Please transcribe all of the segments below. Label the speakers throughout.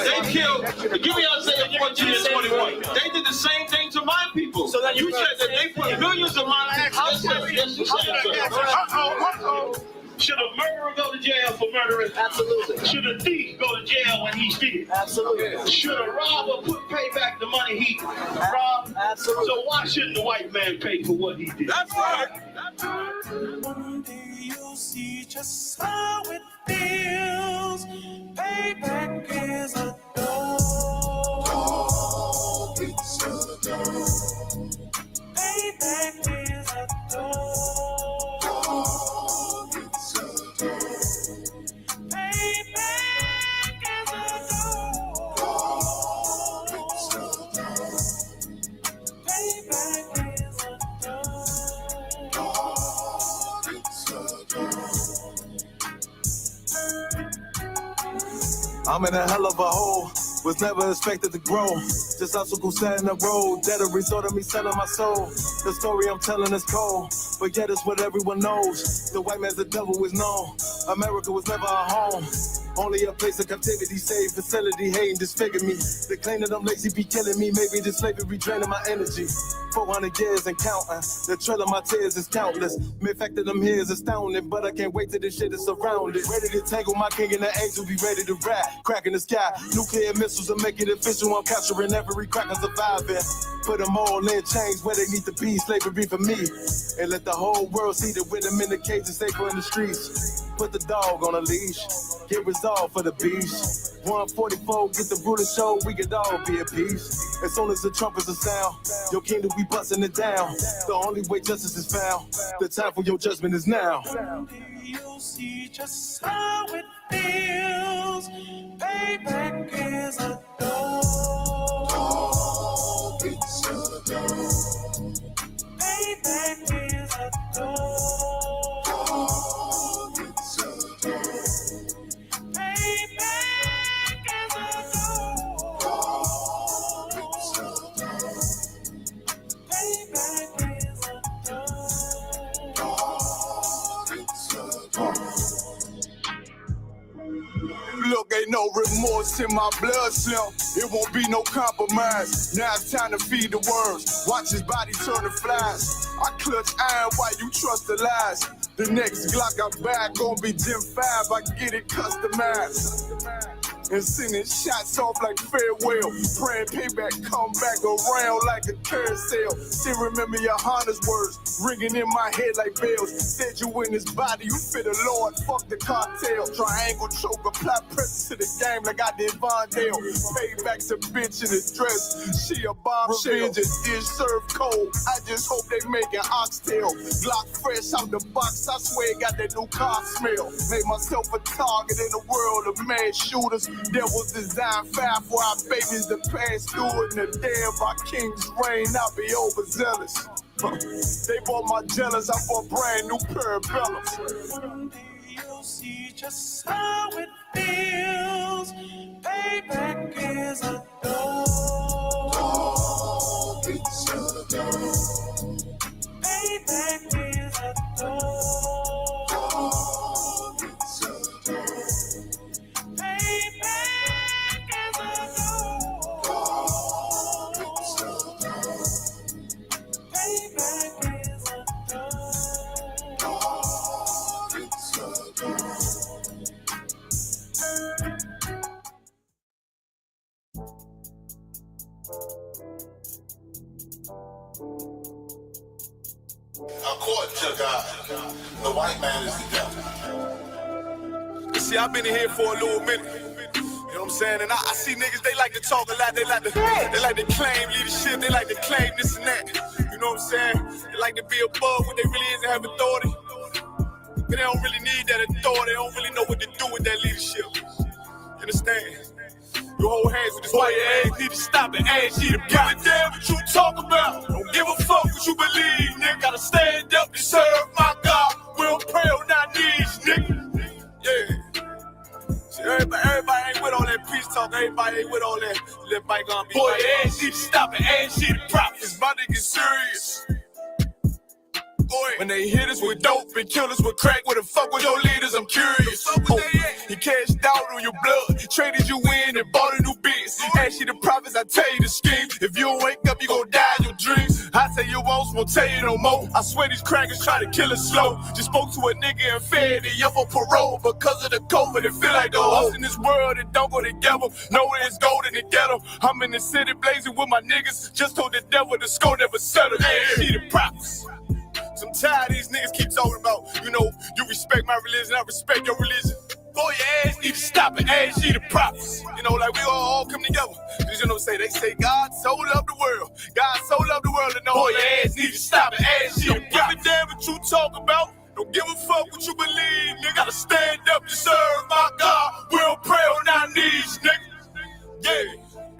Speaker 1: They killed, give me Isaiah 14 and 21. They did the same thing to my people. So that you said that they put millions of my Should a murderer go to jail for murdering? Absolutely. Should a thief go to jail when he steals? Absolutely. Should a robber pay back the money he robbed? Absolutely. So why shouldn't the white man pay for what he did? That's right. That's right. One day you'll see just how it feels. Payback is a dog. It's a dog. Payback is a dog.
Speaker 2: I'm in a hell of a hole, was never expected to grow. Just obstacles set in the road, that a result of me selling my soul. The story I'm telling is cold, but yet it's what everyone knows. The white man's the devil is known. America was never a home, only a place of captivity, safe facility, hating, disfigure me. They claim that I'm lazy, be killing me. Maybe the slavery draining my energy. 400 years and counting. The trail of my tears is countless. The fact that I'm here is astounding, but I can't wait till this shit is surrounded. Ready to tangle my king and the angel, be ready to rap. Crack in the sky, nuclear missiles will make it official. I'm capturing every cracker surviving. Put them all in chains where they need to be. Slavery for me. And let the whole world see that with them in the cage and safer in the streets. Put the dog on a leash. Get resolved for the beast. 144, get the ruler show, we could all be at peace. As soon as the trumpets are sound, your kingdom we busting it down. The only way justice is found, the time for your judgment is now.
Speaker 3: You'll see just how it feels. Payback is a dog. It's a dog. Payback is a dog.
Speaker 4: Look, ain't no remorse in my blood, Slim. It won't be no compromise. Now it's time to feed the worms. Watch his body turn to flies. I clutch iron while you trust the lies. The next Glock I buy gon' be Gen 5. I get it customized. And sending shots off like farewell. Praying payback come back around like a carousel. Still remember your Honda's words ringing in my head like bells. Said you in his body, you fit the Lord, fuck the cartel. Triangle choke, apply pressure to the game like I did Vondale. Payback's a bitch in a dress, she a bombshell. Revenge is served cold, I just hope they make an oxtail. Glock fresh out the box, I swear it got that new car smell. Made myself a target in the world of mad shooters. There was design fire for our babies to pass through. In the day of our king's reign, I'll be overzealous. They bought my jealous, I bought brand new parabellums.
Speaker 3: One day you'll see just how it feels. Payback is a dog. It's a dog. Payback is a dog. It's a dog.
Speaker 5: According to God, the white man is the devil.
Speaker 4: See, I've been in here for a little minute. You know what I'm saying? And I see niggas, they like to talk a lot. They like to claim leadership. They like to claim this and that. You know what I'm saying? They like to be above what they really is and have authority. But they don't really need that authority. They don't really know what to do with that leadership. You understand? You hold hands with this white ass, need to stop and ask you to give a damn what you talk about. Don't give a fuck what you believe, nigga. Gotta stand up and serve my God. We don't pray on our knees, nigga. Yeah. See, everybody ain't with all that peace talk. Everybody ain't with all that. Let bygone be. Boy, ass need to stop and ask you to drop. It's about to get serious. Boy, When they hit us with dope and kill us with crack, where the fuck with your leaders? I'm curious. He cashed out on your blood, traded you in and bought a new biz. Ask you the profits, I tell you the scheme. If you don't wake up, you gon' die in your dreams. I say you won't tell you no more. I swear these crackers try to kill us slow. Just spoke to a nigga and fed he up on parole because of the COVID. It feel like the hoes in this world that don't go together. Nowhere is gold in the ghetto. I'm in the city blazing with my niggas. Just told the devil the score never settled. See the props. So I'm tired of these niggas keep talking about, you respect my religion, I respect your religion. Boy, your ass need to stop and ask you the props. Like we all come together. They say God so loved the world. God so loved the world, and boy, your ass need to stop and ask you the props. Don't give a damn what you talk about. Don't give a fuck what you believe, nigga. Gotta stand up to serve my God. We don't pray on our knees, nigga. Yeah.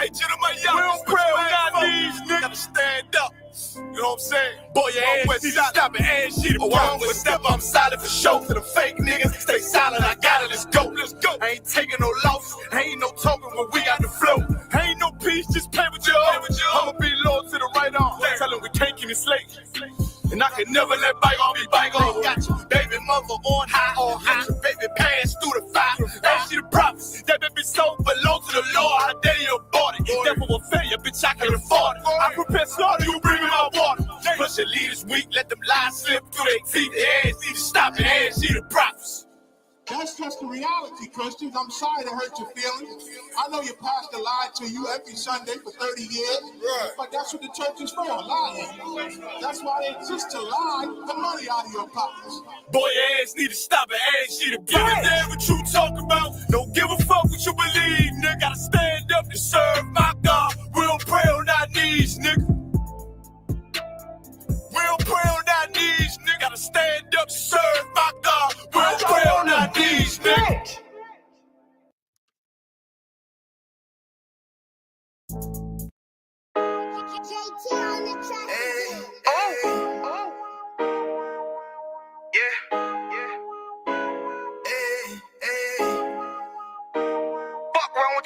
Speaker 4: Hey, gentlemen, we don't pray on our knees, nigga. Gotta stand up. You know what I'm saying? Boy, your ass need to stop and ask you the props. One step, I'm solid for show. To the fake niggas, stay silent. I got it. Let's go. Let's go. I ain't taking no loss. Ain't no talking when we got the flow. Ain't no peace, just play with your own. I'ma be loyal to the right arm. Tell them we can't keep me slave. And I can never let bygone be bygone. Got your baby mother on high. Got your baby pass through the fire. Ask you the prophets. That baby soul belong to the Lord. I dare you abort it. Devil will fail you, bitch, I can afford it. I prepare slaughter, you bring me my water. Plus your leaders weak, let them lies slip through their teeth. Their ass need to stop and ask you the prophets.
Speaker 6: That's just the reality, Christians. I'm sorry to hurt your feelings. I know your pastor lied to you every Sunday for 30 years. Right. But that's what the church is for, lying. That's why they exist, to lie the money out of your pockets.
Speaker 4: Boy, your ass need to stop and ask you to give a damn what you talk about. Don't give a fuck what you believe, nigga. Gotta stand up to serve my God. We don't pray on our knees, nigga. We don't pray on our knees, nigga. Gotta stand up to serve my God. We don't pray on our knees, nigga.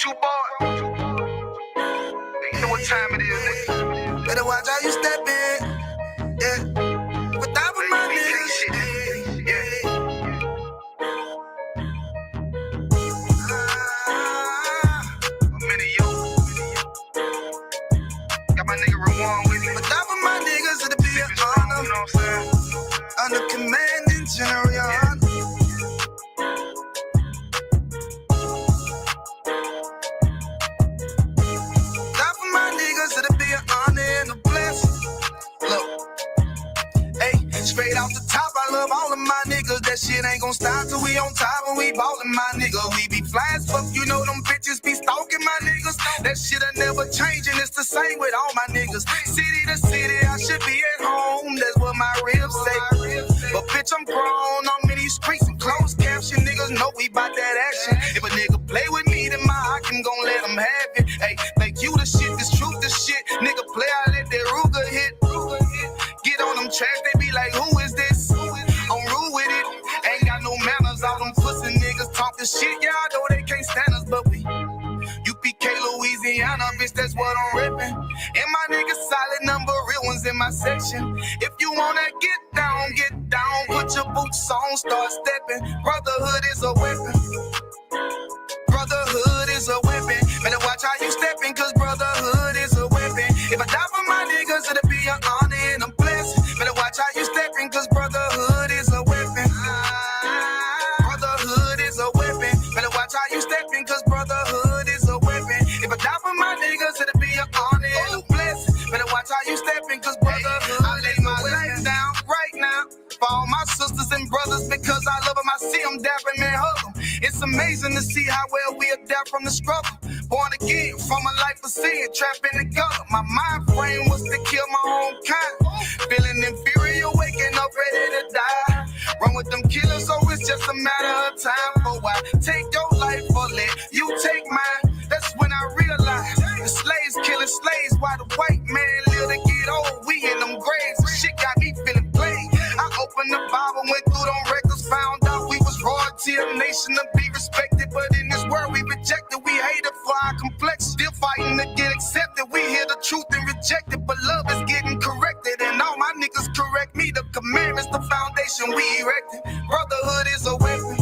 Speaker 7: You boy. You know what time it is, nigga. Better watch how you step in. Yeah. But that was my nigga. Yeah. I'm in you. Got my nigga Ramon with me. But that was my niggas, it'll be an honor. You know what I'm saying? Under commanding General Honor. Straight off the top, I love all of my niggas. That shit ain't gon' stop till we on top and we ballin', my nigga. We be fly as fuck, you know them bitches be stalking my niggas. That shit'll never change and it's the same with all my niggas. City to city, I should be at home. That's what my ribs say. But bitch, I'm grown. I'm in these streets and closed caption. Niggas know we bout that action. If a nigga play with me, then my Hakim gon' let him have it. Hey, like you the shit, this truth the shit. Nigga play, I let that Ruger hit. Get on them tracks, they be like, who is this? I'm rude with it. Ain't got no manners. All them pussy niggas talking shit. Yeah, I know they can't stand us, but we UPK, Louisiana, bitch, that's what I'm ripping. And my niggas solid number, real ones in my section. If you wanna get down, put your boots on, start stepping. Brotherhood is a weapon. Brotherhood is a weapon. Better watch how you stepping, cause brotherhood is a weapon. If I die for my niggas, it'll be an honor and a blessing. Better watch how you stepping, cause brotherhood is a weapon. Brotherhood is a weapon. Better watch how you stepping, cause brotherhood is a weapon. If I die for my niggas, it'll be an honor and a blessing. Better watch how you stepping, cause brotherhood I lay my life down right now for all my sisters and brothers, because I love them. I see them dapping and hug them. It's amazing to see how well we adapt from the struggle. Born again from a life of sin, trapped in the gutter. My mind frame was to kill my own kind. Feeling inferior, waking up ready to die. Run with them killers, so it's just a matter of time. For I take your life or let you take mine. That's when I realized the slaves killing slaves while the white man live to get old. We in them graves, and shit got me feeling played. I opened the Bible, went through them records, found out we was royalty, a nation to be respected. But in this world we rejected, we hated for our complexion. Still fighting to get accepted. We hear the truth and reject it, but love is getting corrected. And all my niggas correct me. The commandments, the nation we erected. Brotherhood is a weapon.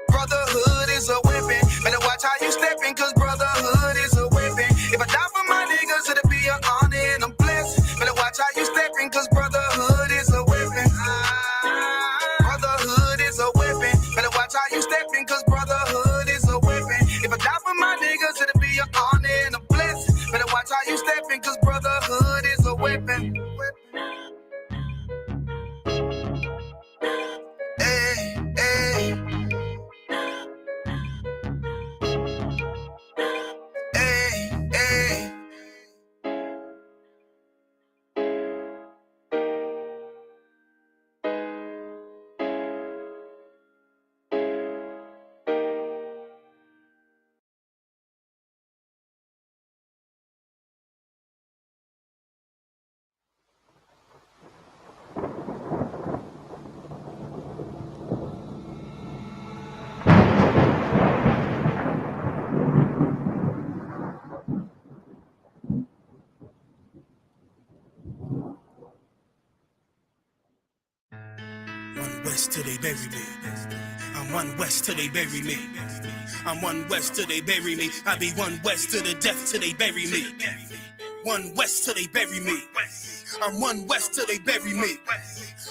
Speaker 7: Brotherhood is a weapon. Better watch how you stepping, cause brotherhood is a weapon. If I die for my niggas, it'll be an honor and a blessing. Better watch how you stepping, cause brotherhood is a weapon. Brotherhood is a weapon. Better watch how you stepping, cause brotherhood is a weapon. If I die for my niggas, it'll be an honor and a blessing. Better watch how you stepping, cause brotherhood is a weapon. Hey, hey. Hey, hey.
Speaker 3: One west till they bury me. I'm one west till they bury me. I'm one west till they bury me. I be one west to the death till they bury me. One west till they bury me. I'm one west till they bury me.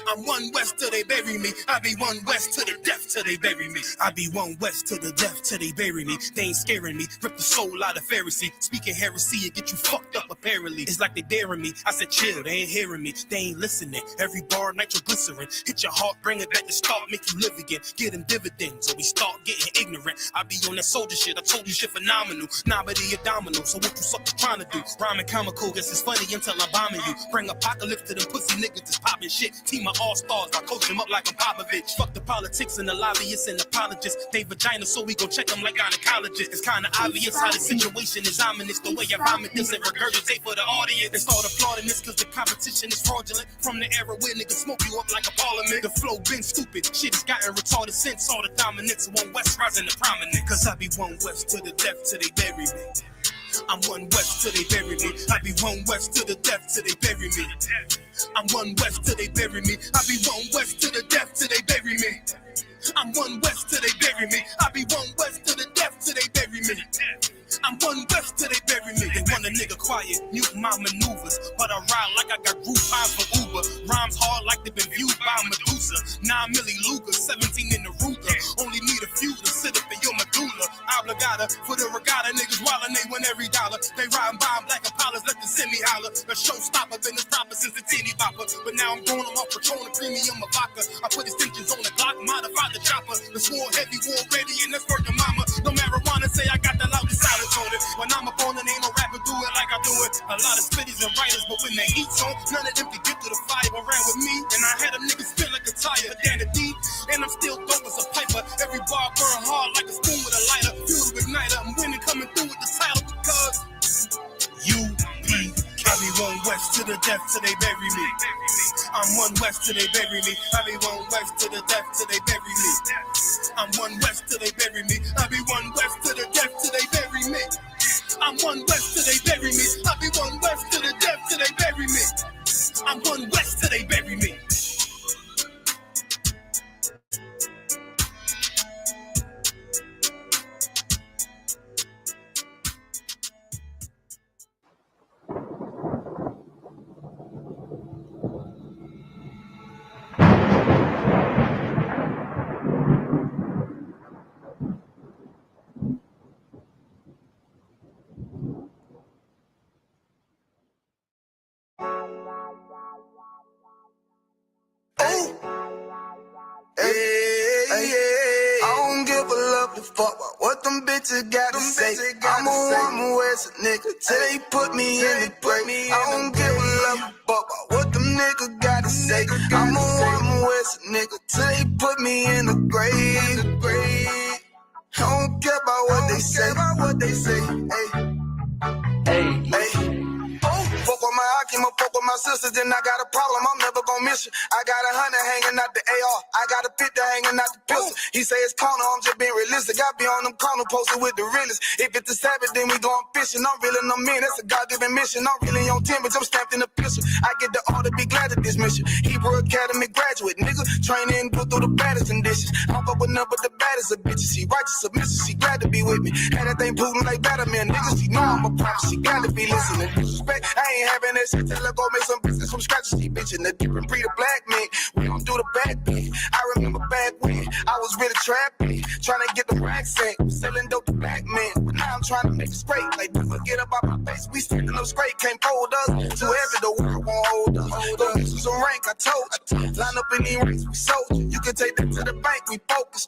Speaker 3: I'm one west till they bury me. I be one west to the death till they bury me. I be one west to the death till they bury me. They ain't scaring me. Rip the soul out of Pharisee. Speaking heresy and get you fucked up apparently. It's like they daring me. I said chill, they ain't hearing me. They ain't listening. Every bar nitroglycerin. Hit your heart, bring it back to start, make you live again. Get them dividends or we start getting ignorant. I be on that soldier shit. I told you shit phenomenal. Nobody a domino. So what you suckers trying to do? Rhyming comical. Guess it's funny until I'm bombing you. Bring apocalypse to them pussy niggas that's popping shit. Team of all-stars, I coach them up like I'm Popovich. Fuck the politics and the lobbyists and apologists. They vagina, so we gon' check them like gynecologists. It's kinda obvious how the situation is ominous. The way I vomit this and regurgitate for the audience. They start applauding this cause the competition is fraudulent. From the era where niggas smoke you up like a parliament. The flow been stupid, shit has gotten retarded since all the dominance. One West rising to prominent. Cause I be one West to the death till they bury me. I'm one West till they bury me. I be one West to the death till they bury me. I'm one West till they bury me. I be one West to the death till they bury me. I'm one West till they bury me. I be one West to the death till they bury me. I'm one West till they bury me. They want a nigga quiet, mute my maneuvers, but I ride like I got Groupon for Uber. Rhymes hard like they been viewed by Medusa. 9 milli Luger, 17 in the Ruger. Only need a few to sit up in your medulla. Obligata for the regatta, niggas wildin', they win every dollar. They riding by black Impalas, let the semi holler. A showstopper, been this proper since the teeny bopper. But now I'm going on my Patron, a premium of vodka. I put extensions on the Glock, modify the chopper. The swore heavy, war ready, and that's working mama. No marijuana, say I got the loudest silence on it. When I'm up on it, ain't no rapper do it like I do it. A lot of spitties and writers, but when they eat on, none of them can get to the fire. Around with me, and I had them niggas spin like a tire. Down the deep, and I'm still dope as a piper. Every bar burn hard like a spoon with a lighter. Fuel to igniter, I'm winning, coming through with the title because I be one West to the death till they bury me. I'm one West till they bury me. I be one West to the death till they bury me. I'm one West till they bury me. I be one West to the death till they bury me. I'm one West till they bury me. I be one West to the death till they bury me. I'm one West till they bury me.
Speaker 7: Fuck what them bitches gotta say. I'm a West nigga till they put me in the grave. I don't give a love fuck what them niggas gotta say. I'm a West nigga till they put me in the grave. I don't care about what they say. Hey. Fuck with my eye, came up fuck with my sisters, then I got a problem. I'm never gonna miss you. I got 100 hanging out the AR. I got a 50 hanging out the pistol. He say it's corner, I'm just being realistic. I be on them corner posted with the realest. If it's the Sabbath, then we going fishing. I'm reeling them in. That's a God-given mission. I'm really on 10, but I'm stamped in the pistol. I get the order, be glad of this mission. Hebrew Academy graduate, nigga. Training, go through the baddest conditions. I'm up with none but the baddest of bitches. She righteous, submissive, she glad to be with me. Had that thing Putin like Batman, nigga. She know I'm a prophet, she glad to be listening. Disrespect, I ain't having that shit. Tell her go make some business from scratch. She bitching the different breed of black men. We don't do the back thing. I remember back when I was really trapping, trying to get the racks in, selling dope to black men. But now I'm trying to make it straight. Like, get up out my face. We standing up straight, can't fold us. Too heavy, the world won't hold us. Go get some rank, I told you. Line up in these ranks, we soldier. You can take that to the bank, we focus.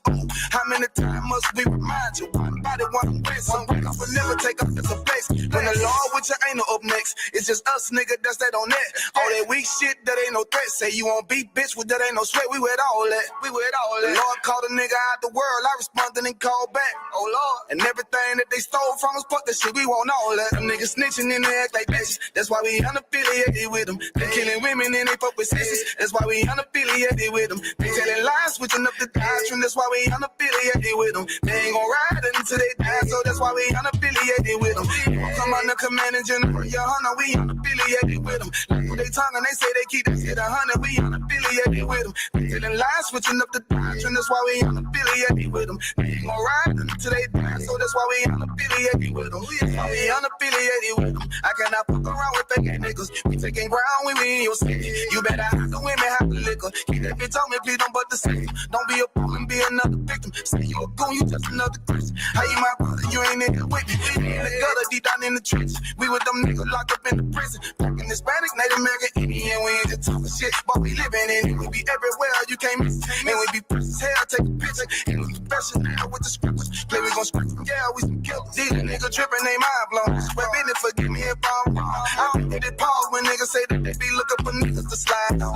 Speaker 7: How many times must we remind you? One body, one way, some break. I will never take up as a place. When the law with your ain't no up next, it's just us, nigga, that's that on that. All that weak shit, that ain't no threat. Say you won't beat, bitch, with that ain't no sweat. We with all that. We with all that. The Lord called a nigga out the world. I responded and called back. Oh Lord. And everything that they stole from us, fuck that shit. We want all that. Them niggas snitching and they act like bitches. That's why we unaffiliated with them. They killing women and they fuck with sisters. That's why we unaffiliated with them. They telling lies, switching up the doctrine. That's why we unaffiliated with them. They ain't gon' ride until they die, so that's why we unaffiliated with them. Come on the command and general, your honor, we unaffiliated with them. Like with they tongue and they say they keep that shit 100, we unaffiliated with them. They telling lies, switching up the doctrine. That's why we unaffiliated with them. They ain't gon' ride until they die, so that's why we unaffiliated with them. That's why we unaffiliated with them. I cannot fuck around with fake niggas. We taking ground when we in your city. You better have the women, have the liquor. Keep that bitch on me, please don't but the same. Don't be a fool and be another victim. Say you a goon, you just another Christian. How you my brother, you ain't in here with me. We in the gutter, deep down in the trenches. We with them niggas locked up in the prison. Fucking Hispanic, Native American, Indian. We ain't just talking shit, but we living in it. We be everywhere, you can't miss it. And we be fresh as hell, take a picture. And we professional now with the scriptures. Play, we gon' script them, yeah, we some killers. These niggas tripping, they mind blown. But business, forgive me if I'm wrong. I don't get it pause when niggas say that they be looking for niggas to slide on.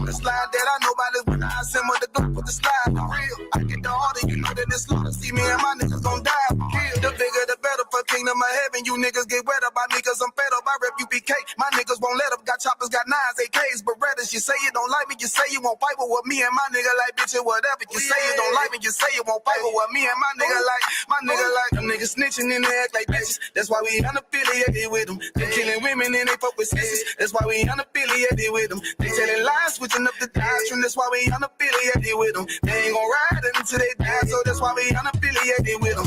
Speaker 7: The slide that I know about is when I send with the gun for the slide. For real, I get the order, you know that it's slaughter. See me and my niggas gon' die. Kill. The bigger the better for kingdom of heaven. You niggas get wet up by me cause I'm fed up. I rep UPK. My niggas won't let up. Got choppers, got nines, AKs, Berettas. You say you don't like me, you say you won't fight with me and my nigga like bitch and whatever. You say you don't like me, you say you won't fight with me and my nigga like. Them niggas snitching and they act like bitches. That's why we unaffiliated with them. They killing women and they fuck with sisters. That's why we unaffiliated with them. They telling lies, switching up the doctrine. That's why we unaffiliated with them. They ain't gon' ride until they die, so that's why we unaffiliated with them.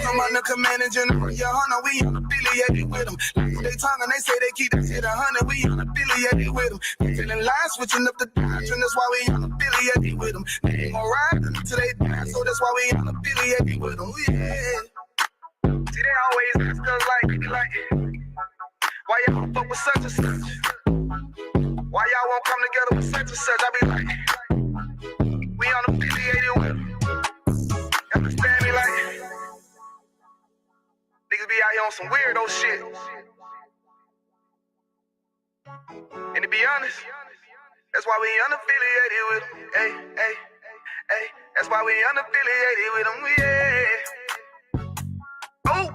Speaker 7: Come on the command and general, your honor, we unaffiliated with them. Like they tongue and they say they keep that shit 100, we unaffiliated with them. They telling lies, switching up the doctrine. That's why we unaffiliated with them. They ain't gon' ride until they die, so that's why we unaffiliated with them. Yeah. See, they always ask us like, why y'all fuck with such and such? Why y'all won't come together with such and such? I be like, we unaffiliated with them. Understand me? Like, niggas be out here on some weirdo shit. And to be honest, that's why we unaffiliated with them. Hey, that's why we unaffiliated with them. Yeah. Oh.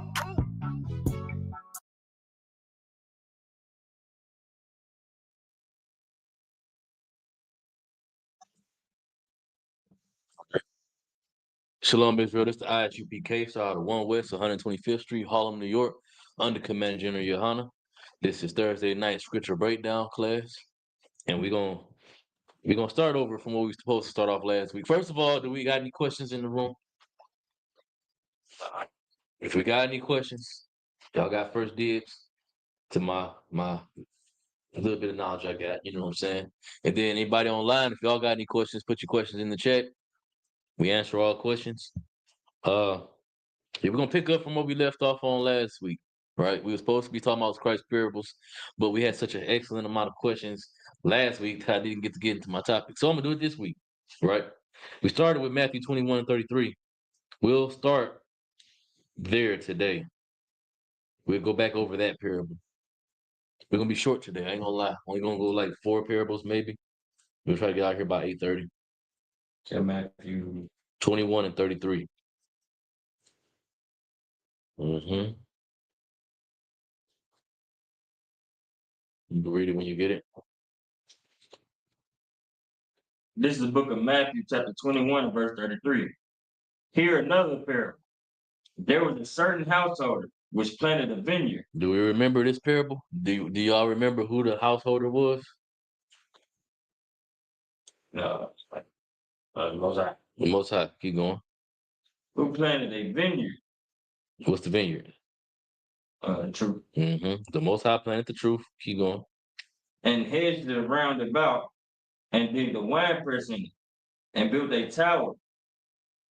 Speaker 8: Shalom, Israel. This is the ISUPK side of 1 West, 125th Street, Harlem, New York, under Commander General Yohana. This is Thursday night scripture breakdown class, and we're gonna start over from what we were supposed to start off last week. First of all, do we got any questions in the room? If we got any questions, y'all got first dibs to my little bit of knowledge I got. You know what I'm saying? And then anybody online, if y'all got any questions, put your questions in the chat. We answer all questions. Yeah, we're gonna pick up from what we left off on last week, right? We were supposed to be talking about Christ's parables, but we had such an excellent amount of questions last week that I didn't get to get into my topic. So I'm gonna do it this week, right? We started with Matthew 21 and 33. We'll start there today. We'll go back over that parable. We're gonna be short today. I ain't gonna lie. Only gonna go like 4 parables, maybe. We'll try to get out here by 8:30.
Speaker 9: So Matthew
Speaker 8: 21 and 33. You can read it when you get it.
Speaker 9: This is the book of Matthew, chapter 21, verse 33. Here another parable. There was a certain householder which planted a vineyard.
Speaker 8: Do we remember this parable? Do y'all remember who the householder was?
Speaker 9: Mosiah,
Speaker 8: The Most High. Keep going.
Speaker 9: who planted a vineyard.
Speaker 8: What's the vineyard?
Speaker 9: Truth.
Speaker 8: The Most High planted the truth. Keep going.
Speaker 9: And hedged it round about, and digged a winepress in it, and built a tower,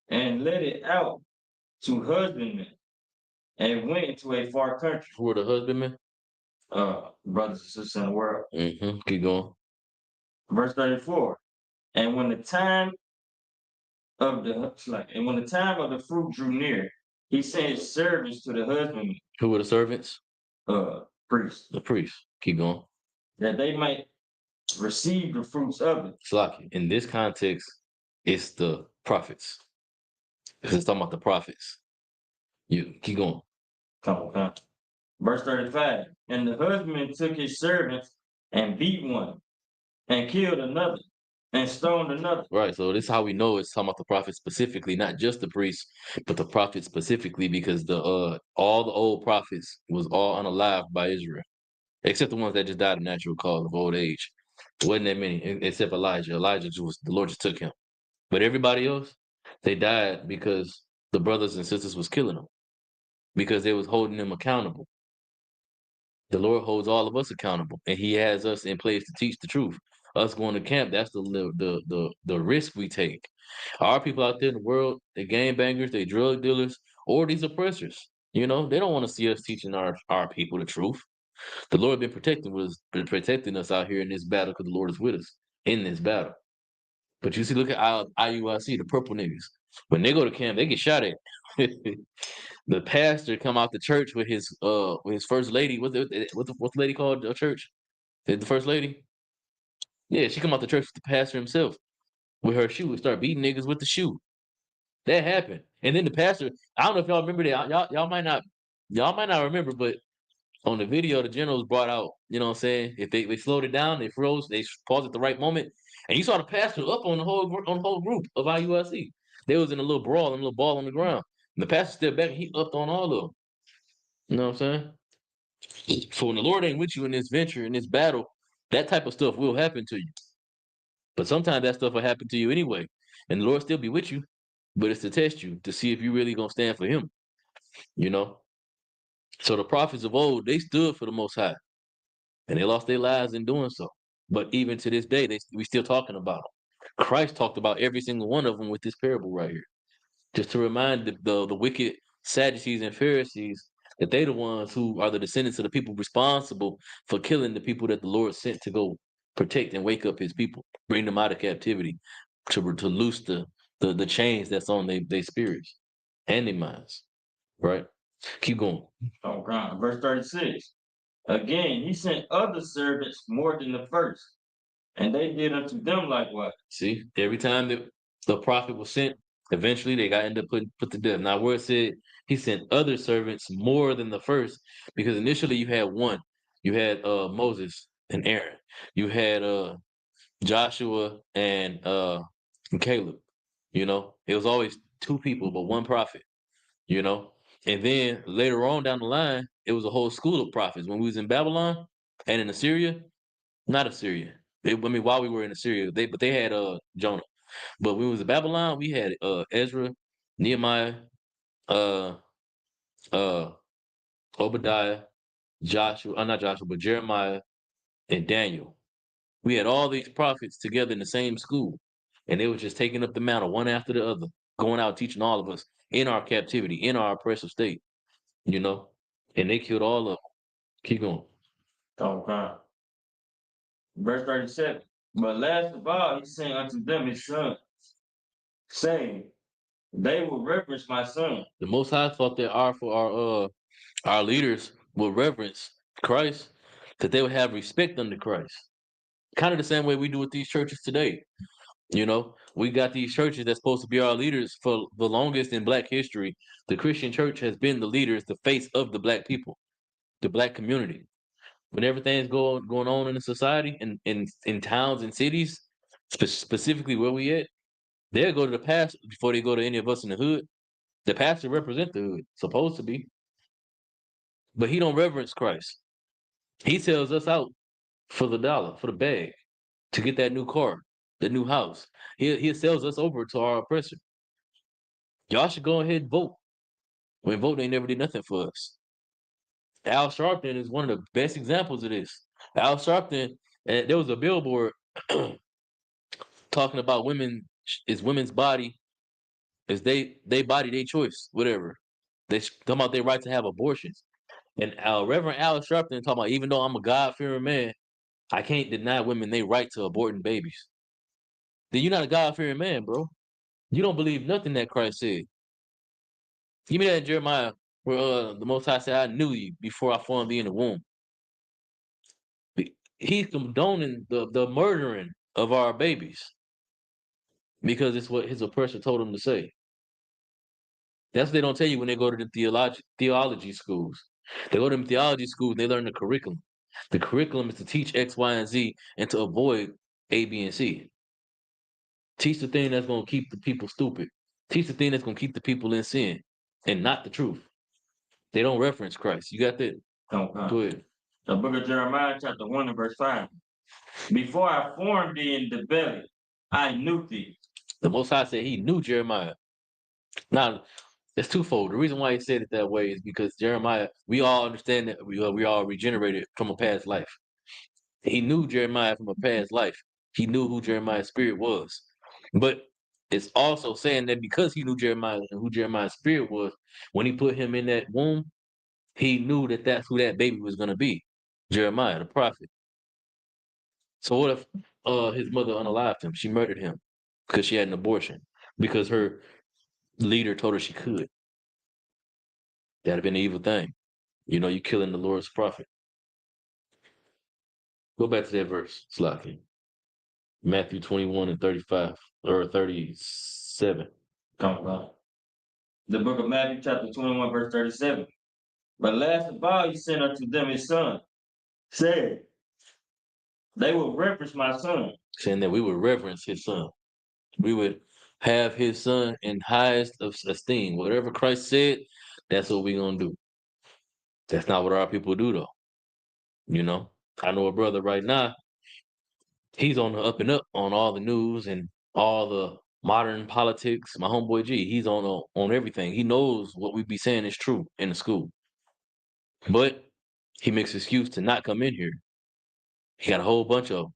Speaker 9: and let it out to husbandmen, and went into a far country.
Speaker 8: Who are the husbandmen?
Speaker 9: Brothers and sisters in the world.
Speaker 8: Keep going.
Speaker 9: Verse 34. And when the time of the fruit drew near, he sent his servants to the husbandman.
Speaker 8: Who were the servants?
Speaker 9: Priests.
Speaker 8: The priests. Keep going.
Speaker 9: That they might receive the fruits of it.
Speaker 8: Slaki. In this context, it's the prophets. It's talking about the prophets. You keep going.
Speaker 9: Okay. Verse 35. And the husbandman took his servants and beat one, and killed another, and stoned another.
Speaker 8: Right. So this is how we know it's talking about the prophets specifically, not just the priests, but the prophets specifically, because the all the old prophets was all unalived by Israel, except the ones that just died of natural cause of old age. There wasn't that many, except Elijah. Elijah the Lord just took him. But everybody else, they died because the brothers and sisters was killing them, because they was holding them accountable. The Lord holds all of us accountable, and He has us in place to teach the truth. Us going to camp, that's the risk we take. Our people out there in the world, they gangbangers, they drug dealers, or these oppressors. You know, they don't want to see us teaching our people the truth. The Lord been protecting us out here in this battle, because the Lord is with us in this battle. But you see, look at IUIC, the purple niggas. When they go to camp, they get shot at. The pastor come out the church with his first lady. What's the lady called the church? The first lady? Yeah, she come out the church with the pastor himself with her shoe and start beating niggas with the shoe. That happened. And then the pastor, I don't know if y'all remember that. Y'all might not remember, but on the video, the generals brought out, you know what I'm saying? If they slowed it down, they froze, they paused at the right moment. And you saw the pastor up on the whole group of IUIC. They was in a little brawl, and a little ball on the ground. And the pastor stepped back and he upped on all of them. You know what I'm saying? So when the Lord ain't with you in this venture, in this battle, that type of stuff will happen to you. But sometimes that stuff will happen to you anyway. And the Lord still be with you. But it's to test you, to see if you really gonna stand for Him. You know? So the prophets of old, they stood for the Most High. And they lost their lives in doing so. But even to this day, we still talking about them. Christ talked about every single one of them with this parable right here. Just to remind the wicked Sadducees and Pharisees that they the ones who are the descendants of the people responsible for killing the people that the Lord sent to go protect and wake up His people, bring them out of captivity, to loose the chains that's on their spirits and their minds. Right? Keep going.
Speaker 9: Oh, God. Verse 36. Again, he sent other servants more than the first, and they did unto them likewise.
Speaker 8: See, every time that the prophet was sent, eventually they got ended up put to death. Now, where it said he sent other servants more than the first, because initially you had one. You had Moses and Aaron. You had Joshua and Caleb. You know, it was always two people, but one prophet. You know, and then later on down the line, it was a whole school of prophets. When we was in Babylon and in Assyria, not Assyria. While we were in Assyria, they had Jonah. But when we was in Babylon, we had Ezra, Nehemiah, Obadiah, Joshua, not Joshua, but Jeremiah and Daniel. We had all these prophets together in the same school, and they were just taking up the mantle one after the other, going out teaching all of us in our captivity, in our oppressive state, you know, and they killed all of them. Keep going.
Speaker 9: Oh, God. Verse 37. But last of all, he sent unto them his son, saying, they will reverence my son.
Speaker 8: The Most High thought that our leaders will reverence Christ, that they would have respect under Christ. Kind of the same way we do with these churches today. You know, we got these churches that's supposed to be our leaders for the longest in Black history. The Christian church has been the leaders, the face of the Black people, the Black community. when everything's going on in the society and in towns and cities, specifically where we at, they'll go to the pastor before they go to any of us in the hood. The pastor represent the hood, supposed to be, but he don't reverence Christ. He sells us out for the dollar, for the bag, to get that new car, the new house. He sells us over to our oppressor. Y'all should go ahead and vote. When vote ain't never did nothing for us. Al Sharpton is one of the best examples of this. Al Sharpton, there was a billboard talking about women's body, is they body, they choice, whatever. They talking about their right to have abortions. And Reverend Al Sharpton talking about, even though I'm a God-fearing man, I can't deny women their right to aborting babies. Then you're not a God-fearing man, bro. You don't believe nothing that Christ said. Give me that in Jeremiah, where the Most High said, I knew you before I formed thee in the womb. He's condoning the murdering of our babies because it's what his oppressor told him to say. That's what they don't tell you when they go to the theology schools. They go to them theology schools and they learn the curriculum. The curriculum is to teach X, Y, and Z and to avoid A, B, and C. Teach the thing that's going to keep the people stupid. Teach the thing that's going to keep the people in sin and not the truth. They don't reference Christ. You got that?
Speaker 9: Okay.
Speaker 8: Go ahead.
Speaker 9: The book of Jeremiah, chapter 1 and verse 5. Before I formed thee in the belly, I knew thee.
Speaker 8: The Most High said he knew Jeremiah. Now, it's twofold. The reason why he said it that way is because Jeremiah, we all understand that we all regenerated from a past life. He knew Jeremiah from a past life. He knew who Jeremiah's spirit was. But it's also saying that because he knew Jeremiah and who Jeremiah's spirit was, when he put him in that womb, he knew that that's who that baby was going to be, Jeremiah, the prophet. So what if his mother unalived him? She murdered him because she had an abortion because her leader told her she could. That'd have been an evil thing. You know, you killing the Lord's prophet. Go back to that verse, Slaki. Matthew 21 and 35 or 37.
Speaker 9: Come on. The book of Matthew, chapter 21, verse 37. But last of all, he sent unto them his son, saying, they will reference my son.
Speaker 8: Saying that we would reverence his son. We would have his son in highest of esteem. Whatever Christ said, that's what we're going to do. That's not what our people do, though. You know, I know a brother right now, he's on the up and up on all the news and all the modern politics. My homeboy G, he's on everything. He knows what we be saying is true in the school. But he makes excuse to not come in here. He got a whole bunch of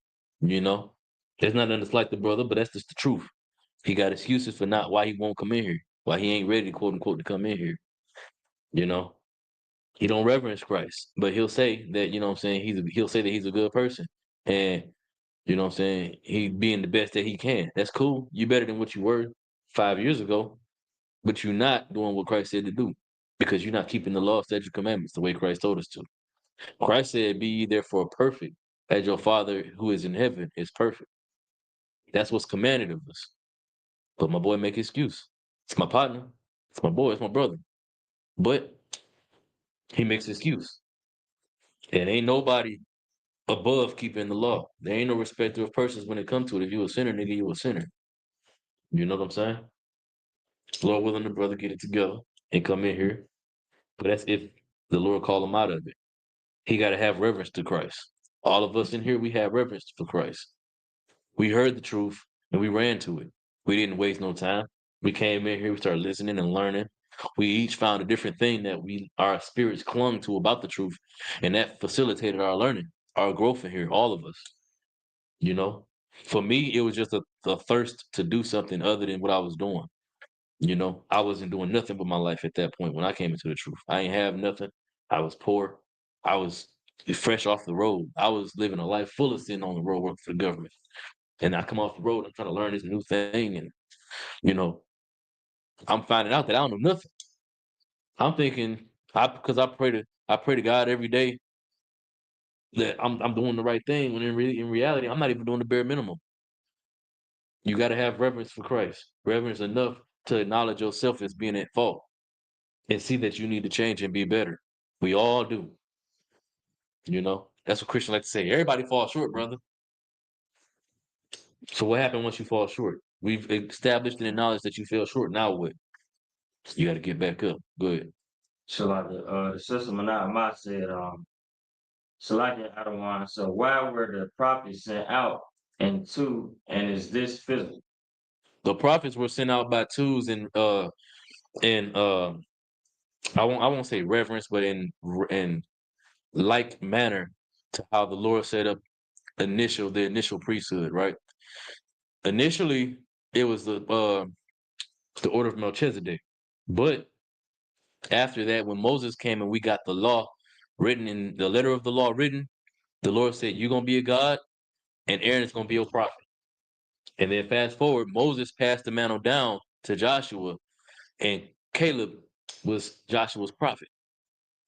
Speaker 8: them, you know. There's nothing to dislike the brother, but that's just the truth. He got excuses for why he won't come in here, why he ain't ready, quote unquote, to come in here. You know, he don't reverence Christ, but he'll say that, you know what I'm saying, he'll say that he's a good person. And, you know what I'm saying, he being the best that he can. That's cool. You better than what you were 5 years ago, but you're not doing what Christ said to do because you're not keeping the law, statutes, commandments the way Christ told us to. Christ said, be ye therefore perfect as your Father who is in heaven is perfect. That's what's commanded of us. But my boy make excuse. It's my partner. It's my boy. It's my brother. But he makes excuse. And ain't nobody above keeping the law. There ain't no respecter of persons when it comes to it. If you a sinner, nigga, you a sinner. You know what I'm saying? Lord willing, the brother get it together and come in here. But that's if the Lord call him out of it. He got to have reverence to Christ. All of us in here, we have reverence for Christ. We heard the truth and we ran to it. We didn't waste no time. We came in here, we started listening and learning. We each found a different thing that our spirits clung to about the truth, and that facilitated our learning, our growth in here, all of us. You know, for me, it was just a thirst to do something other than what I was doing. You know, I wasn't doing nothing with my life at that point when I came into the truth. I ain't have nothing. I was poor. I was fresh off the road. I was living a life full of sin on the road working for the government. And I come off the road, I'm trying to learn this new thing. And, you know, I'm finding out that I don't know nothing. I'm thinking, because I pray to God every day that I'm doing the right thing, when in reality, I'm not even doing the bare minimum. You got to have reverence for Christ. Reverence enough to acknowledge yourself as being at fault and see that you need to change and be better. We all do. You know, That's what Christians like to say. Everybody falls short, brother. So what happened once you fall short? We've established and acknowledged that you fell short. Now what? You got to get back up. Go ahead.
Speaker 9: So like the sister Manat said, Salakia Adawan, so why were the prophets sent out and is this physical?
Speaker 8: The prophets were sent out by twos and I won't say reverence, but in like manner to how the Lord set up the initial priesthood, right? Initially, it was the order of Melchizedek, but after that, when Moses came and we got the law written in the letter of the law written, the Lord said, "You're gonna be a God, and Aaron is gonna be a prophet." And then fast forward, Moses passed the mantle down to Joshua, and Caleb was Joshua's prophet.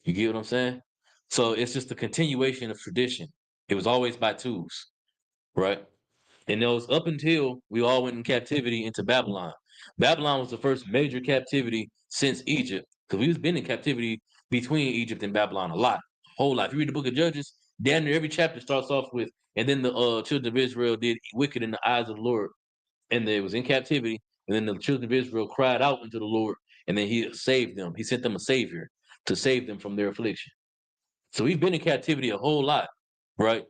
Speaker 8: You get what I'm saying? So it's just a continuation of tradition. It was always by twos, right? And it was up until we all went in captivity into Babylon. Babylon was the first major captivity since Egypt, because we've been in captivity between Egypt and Babylon a lot, whole lot. If you read the book of Judges, damn near every chapter starts off with, and then the children of Israel did wicked in the eyes of the Lord, and they was in captivity, and then the children of Israel cried out unto the Lord, and then he saved them. He sent them a savior to save them from their affliction. So we've been in captivity a whole lot, right?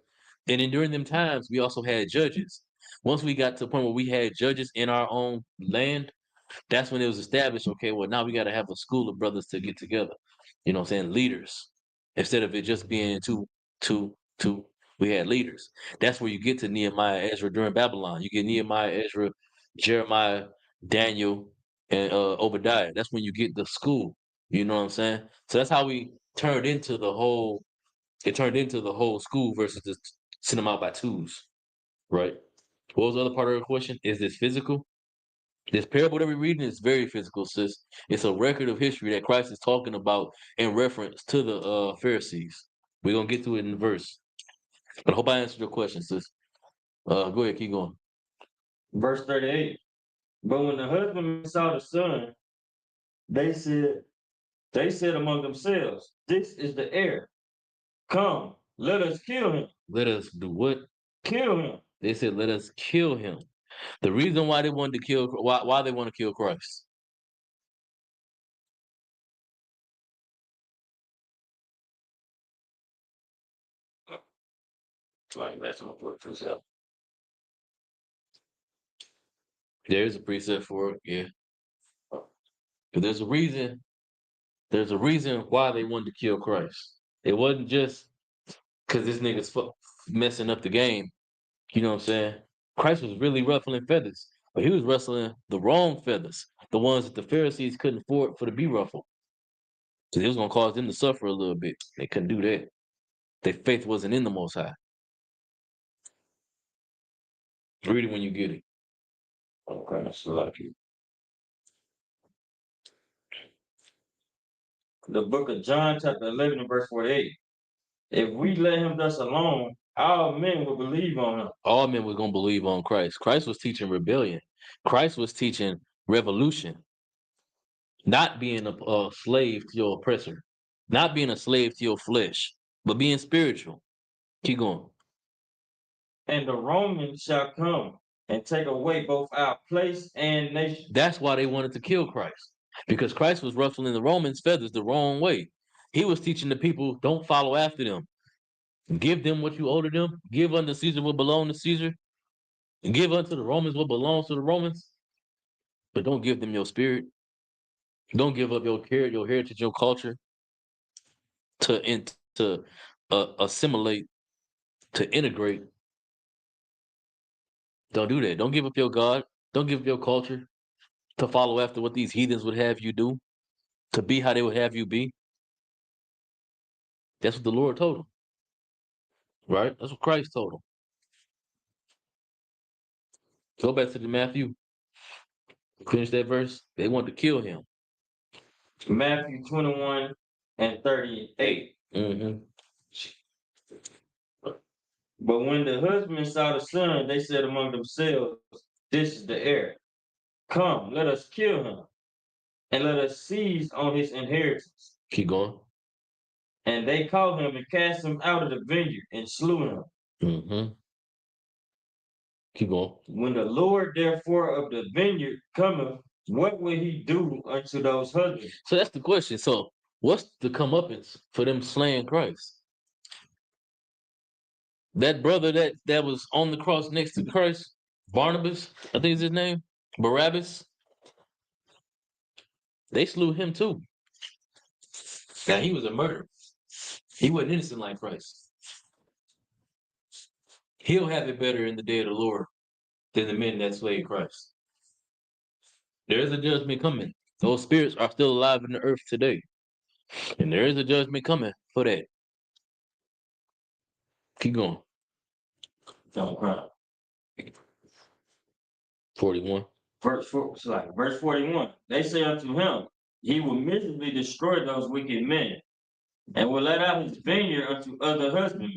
Speaker 8: And then during them times, we also had judges. Once we got to the point where we had judges in our own land, that's when it was established, okay, well, now we got to have a school of brothers to get together. You know what I'm saying? Leaders. Instead of it just being two, we had leaders. That's where you get to Nehemiah, Ezra during Babylon. You get Nehemiah, Ezra, Jeremiah, Daniel, and Obadiah. That's when you get the school. You know what I'm saying? So that's how we turned into the whole, it turned into the whole school versus just send them out by twos, right? What was the other part of the question? Is this physical? This parable that we're reading is very physical, sis. It's a record of history that Christ is talking about in reference to the Pharisees. We're gonna get to it in the verse. But I hope I answered your question, sis. Go ahead, keep going.
Speaker 9: Verse 38. But when the husbandmen saw the son, they said among themselves, "This is the heir. Come, let us kill him."
Speaker 8: Let us do what?
Speaker 9: Kill him.
Speaker 8: They said, let us kill him. The reason why they wanted to kill, why they want to kill Christ. There's a precept for it, yeah. But there's a reason. There's a reason why they wanted to kill Christ. It wasn't just because this nigga's messing up the game. You know what I'm saying? Christ was really ruffling feathers, but he was rustling the wrong feathers, the ones that the Pharisees couldn't afford for to be ruffled. So it was gonna cause them to suffer a little bit. They couldn't do that. Their faith wasn't in the Most High. Read it when you get it. Okay, that's lucky.
Speaker 9: The book of John, chapter 11, and verse 48. If we let him thus alone, all men will believe on him.
Speaker 8: All men were gonna believe on Christ. Christ was teaching rebellion. Christ was teaching revolution. Not being a slave to your oppressor, not being a slave to your flesh, but being spiritual. Keep going.
Speaker 9: And the Romans shall come and take away both our place and nation.
Speaker 8: That's why they wanted to kill Christ, because Christ was ruffling the Romans' feathers the wrong way. He was teaching the people, don't follow after them. Give them what you owe to them. Give unto Caesar what belongs to Caesar. And give unto the Romans what belongs to the Romans. But don't give them your spirit. Don't give up your heritage, your culture to assimilate, to integrate. Don't do that. Don't give up your God. Don't give up your culture to follow after what these heathens would have you do, to be how they would have you be. That's what the Lord told them. Right? That's what Christ told them. Go back to the Matthew. Finish that verse. They wanted to kill him.
Speaker 9: Matthew 21 and 38.
Speaker 8: Mm-hmm.
Speaker 9: But when the husband saw the son, they said among themselves, "This is the heir. Come, let us kill him, and let us seize on his inheritance."
Speaker 8: Keep going.
Speaker 9: And they caught him and cast him out of the vineyard and slew him.
Speaker 8: Mm-hmm. Keep going.
Speaker 9: When the Lord therefore of the vineyard cometh, what will he do unto those husbands?
Speaker 8: So that's the question. So what's the comeuppance for them slaying Christ? That brother that was on the cross next to Christ, Barnabas, I think is his name, Barabbas, they slew him too. Now he was a murderer. He wasn't innocent like Christ. He'll have it better in the day of the Lord than the men that slayed Christ. There is a judgment coming. Those spirits are still alive in the earth today. And there is a judgment coming for that. Keep going.
Speaker 9: Don't cry.
Speaker 8: 41.
Speaker 9: Verse 41. They say unto him, he will miserably destroy those wicked men, and will let out his vineyard unto other husbandmen,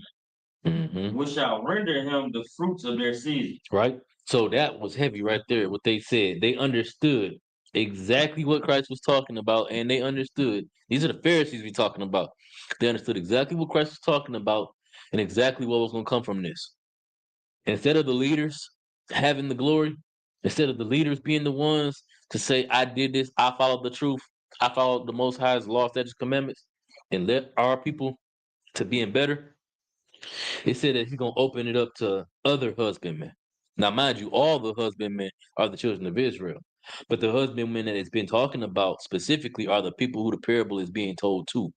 Speaker 8: Mm-hmm.
Speaker 9: which shall render him the fruits of their season.
Speaker 8: Right? So that was heavy right there, what they said. They understood exactly what Christ was talking about, and they understood. These are the Pharisees we're talking about. They understood exactly what Christ was talking about and exactly what was going to come from this. Instead of the leaders having the glory, instead of the leaders being the ones to say, I did this, I followed the truth, I followed the Most High's law, statutes, commandments, and let our people to being better, it said that he's going to open it up to other husbandmen. Now, mind you, all the husbandmen are the children of Israel. But the husbandmen that it's been talking about specifically are the people who the parable is being told to.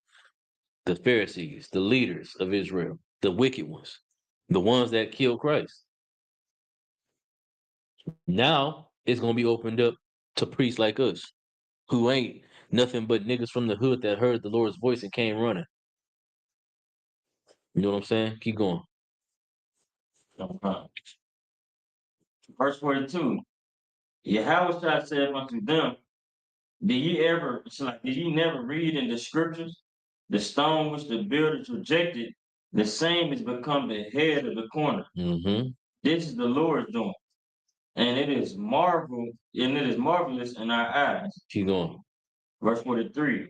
Speaker 8: The Pharisees, the leaders of Israel, the wicked ones, the ones that killed Christ. Now it's going to be opened up to priests like us, who ain't nothing but niggas from the hood that heard the Lord's voice and came running. You know what I'm saying? Keep going.
Speaker 9: Verse 42. Yahweh said unto them, did ye never read in the scriptures, the stone which the builders rejected, the same is become the head of the corner.
Speaker 8: Mm-hmm.
Speaker 9: This is the Lord's doing, and it is marvelous in our eyes.
Speaker 8: Keep going.
Speaker 9: Verse 43.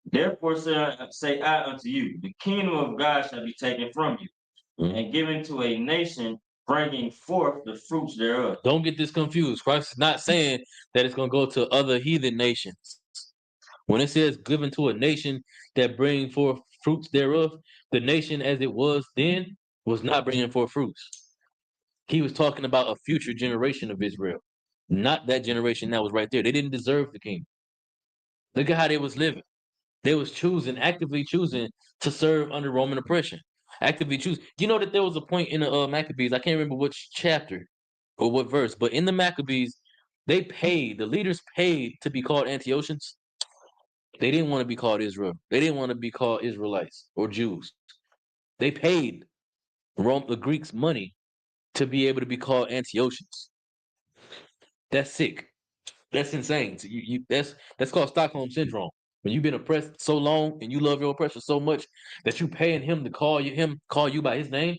Speaker 9: Therefore say I unto you, the kingdom of God shall be taken from you, and given to a nation bringing forth the fruits thereof.
Speaker 8: Don't get this confused. Christ is not saying that it's going to go to other heathen nations. When it says given to a nation that bring forth fruits thereof, the nation as it was then was not bringing forth fruits. He was talking about a future generation of Israel, not that generation that was right there. They didn't deserve the kingdom. Look at how they was living. They was actively choosing to serve under Roman oppression. Actively choose. You know that there was a point in the Maccabees, I can't remember which chapter or what verse, but in the Maccabees, the leaders paid to be called Antiochians. They didn't want to be called Israel. They didn't want to be called Israelites or Jews. They paid the Greeks money to be able to be called Antiochians. That's sick. That's insane. So that's called Stockholm syndrome. When you've been oppressed so long and you love your oppressor so much that you paying him to call you by his name.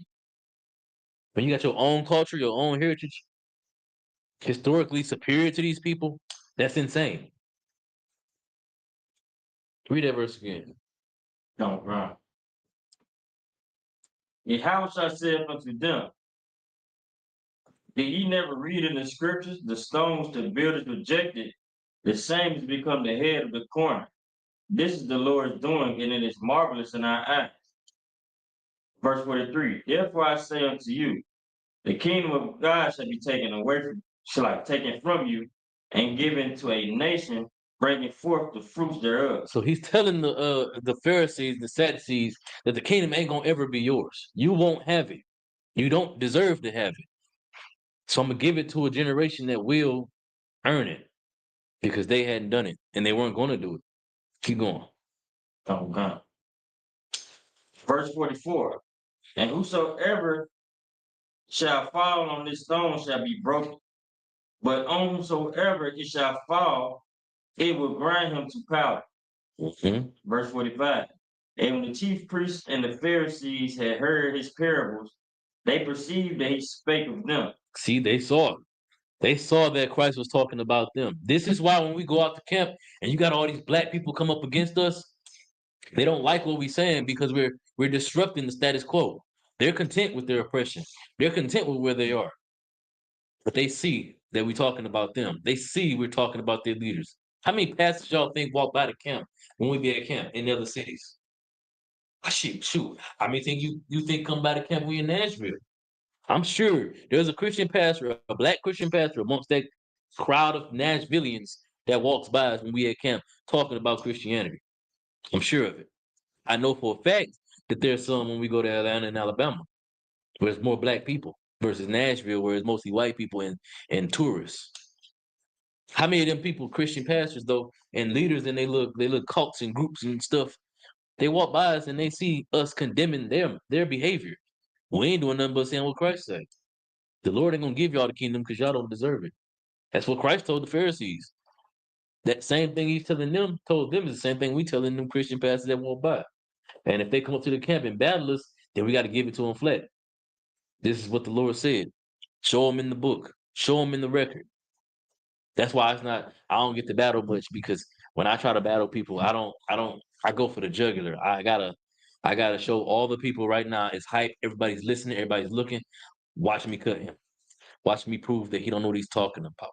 Speaker 8: When you got your own culture, your own heritage, historically superior to these people, that's insane. Read that verse again.
Speaker 9: No, right. Yahweh said unto them, did ye never read in the scriptures, the stones the builders rejected, the same has become the head of the corner. This is the Lord's doing, and it is marvelous in our eyes. Verse 43. Therefore I say unto you, the kingdom of God shall be taken from you, and given to a nation bringing forth the fruits thereof.
Speaker 8: So he's telling the Pharisees, the Sadducees, that the kingdom ain't gonna ever be yours. You won't have it. You don't deserve to have it. So I'm gonna give it to a generation that will earn it, because they hadn't done it and they weren't going to do it. Keep going.
Speaker 9: Okay. Verse 44. And whosoever shall fall on this stone shall be broken, but on whomsoever it shall fall, it will grind him to powder.
Speaker 8: Mm-hmm.
Speaker 9: Verse 45. And when the chief priests and the Pharisees had heard his parables, they perceived that he spake of them.
Speaker 8: See, they saw it. They saw that Christ was talking about them. This is why when we go out to camp and you got all these black people come up against us, They don't like what we're saying because we're disrupting the status quo. They're content with their oppression. They're content with where they are. But they see that we're talking about them. They see we're talking about their leaders. How many pastors y'all think walk by the camp when we be at camp in other cities? Shoot. How many think you think come by the camp when we in Nashville? I'm sure there's a Christian pastor, a black Christian pastor amongst that crowd of Nashvillians that walks by us when we at camp talking about Christianity. I'm sure of it. I know for a fact that there's some when we go to Atlanta and Alabama, where it's more black people versus Nashville, where it's mostly white people and tourists. How many of them people, Christian pastors though, and leaders, and they look cults and groups and stuff, they walk by us and they see us condemning their behavior. We ain't doing nothing but saying what Christ said. The Lord ain't gonna give y'all the kingdom because y'all don't deserve it. That's what Christ told the Pharisees. That same thing he's telling them, told them is the same thing we telling them Christian pastors that walk by. And if they come up to the camp and battle us, then we got to give it to them flat. This is what the Lord said. Show them in the book. Show them in the record. That's why I don't get to battle much, because when I try to battle people, I go for the jugular. I gotta show all the people right now it's hype. Everybody's listening. Everybody's looking. Watch me cut him. Watch me prove that he don't know what he's talking about.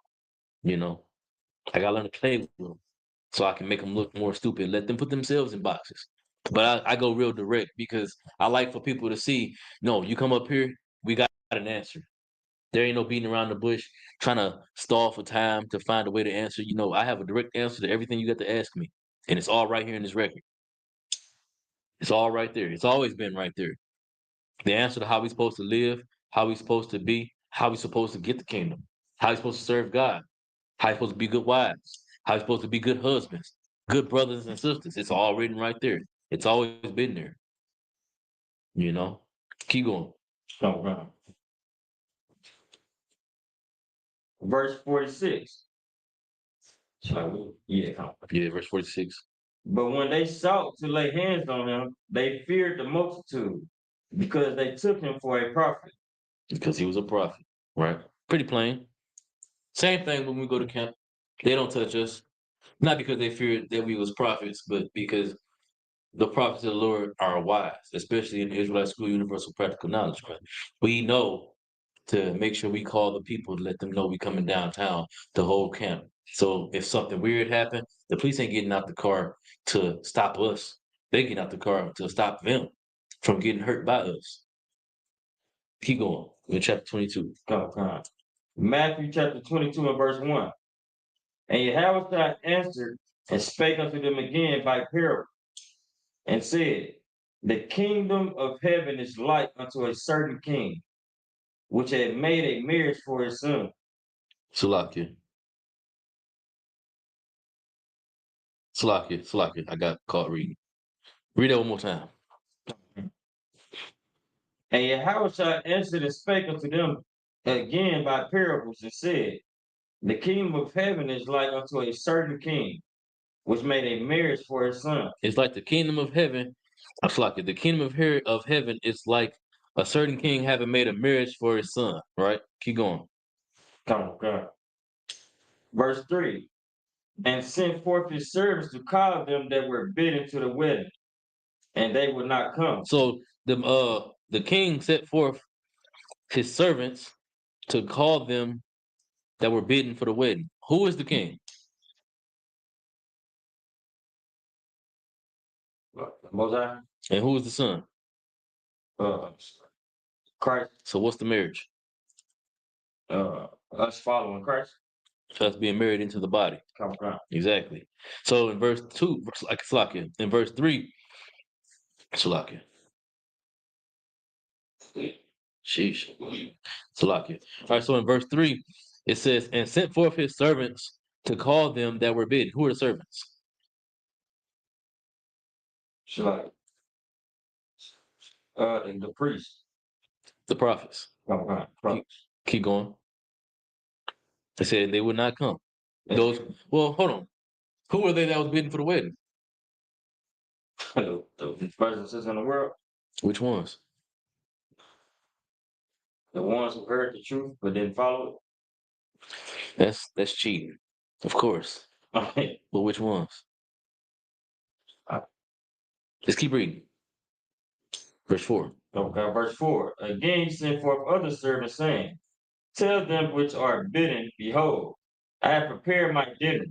Speaker 8: You know, I gotta learn to play with them so I can make them look more stupid. Let them put themselves in boxes. But I go real direct because I like for people to see, no, you come up here, we got an answer. There ain't no beating around the bush, trying to stall for time to find a way to answer. You know, I have a direct answer to everything you got to ask me. And it's all right here in this record. It's all right there. It's always been right there. The answer to how we supposed to live, how we supposed to be, how we supposed to get the kingdom, how we supposed to serve God, how we supposed to be good wives, how we supposed to be good husbands, good brothers and sisters. It's all written right there. It's always been there. You know? Keep going.
Speaker 9: All right. Verse 46. Yeah.
Speaker 8: Yeah, verse 46.
Speaker 9: But when they sought to lay hands on him, they feared the multitude, because they took him for a prophet.
Speaker 8: Because he was a prophet, right? Pretty plain. Same thing when we go to camp. They don't touch us. Not because they feared that we was prophets, but because the prophets of the Lord are wise, especially in the Israelite School Universal Practical Knowledge. Right? We know to make sure we call the people to let them know we coming downtown to hold camp. So if something weird happened, the police ain't getting out the car to stop us. They get out the car to stop them from getting hurt by us. Keep going. We're in chapter 22.
Speaker 9: Okay. Matthew chapter 22 and verse 1. And Yahweh answered and spake unto them again by parable, and said, the kingdom of heaven is like unto a certain king, which had made a marriage for his son.
Speaker 8: Salakia. I got caught reading. Read that one more time.
Speaker 9: And Yahweh answered and spake unto them again by parables, and said, the kingdom of heaven is like unto a certain king, which made a marriage for his son.
Speaker 8: It's like the kingdom of heaven. The kingdom of heaven is like a certain king having made a marriage for his son, right? Keep going.
Speaker 9: Okay. Verse 3. And sent forth his servants to call them that were bidden to the wedding, and they would not come.
Speaker 8: So the king set forth his servants to call them that were bidden for the wedding. Who is the king?
Speaker 9: Mosiah?
Speaker 8: And who is the son?
Speaker 9: Christ.
Speaker 8: So what's the marriage?
Speaker 9: Us following Christ.
Speaker 8: Us being married into the body.
Speaker 9: Okay.
Speaker 8: Exactly. So in verse 2, like Salakia. In verse 3, Salakia. Sheesh. Salakia. All right, so in verse 3, it says, and sent forth his servants to call them that were bidden. Who are the servants?
Speaker 9: Shalai. The priest.
Speaker 8: The prophets.
Speaker 9: Okay.
Speaker 8: Keep going. They said they would not come. Those, well, hold on. Who were they that was bidden for the wedding?
Speaker 9: The first and sisters in the world.
Speaker 8: Which ones?
Speaker 9: The ones who heard the truth but didn't follow it.
Speaker 8: That's cheating. Of course. But which ones? Let's keep reading. Verse 4.
Speaker 9: Okay, verse 4. Again he sent forth other servants, saying, Tell them which are bidden, behold, I have prepared my dinner.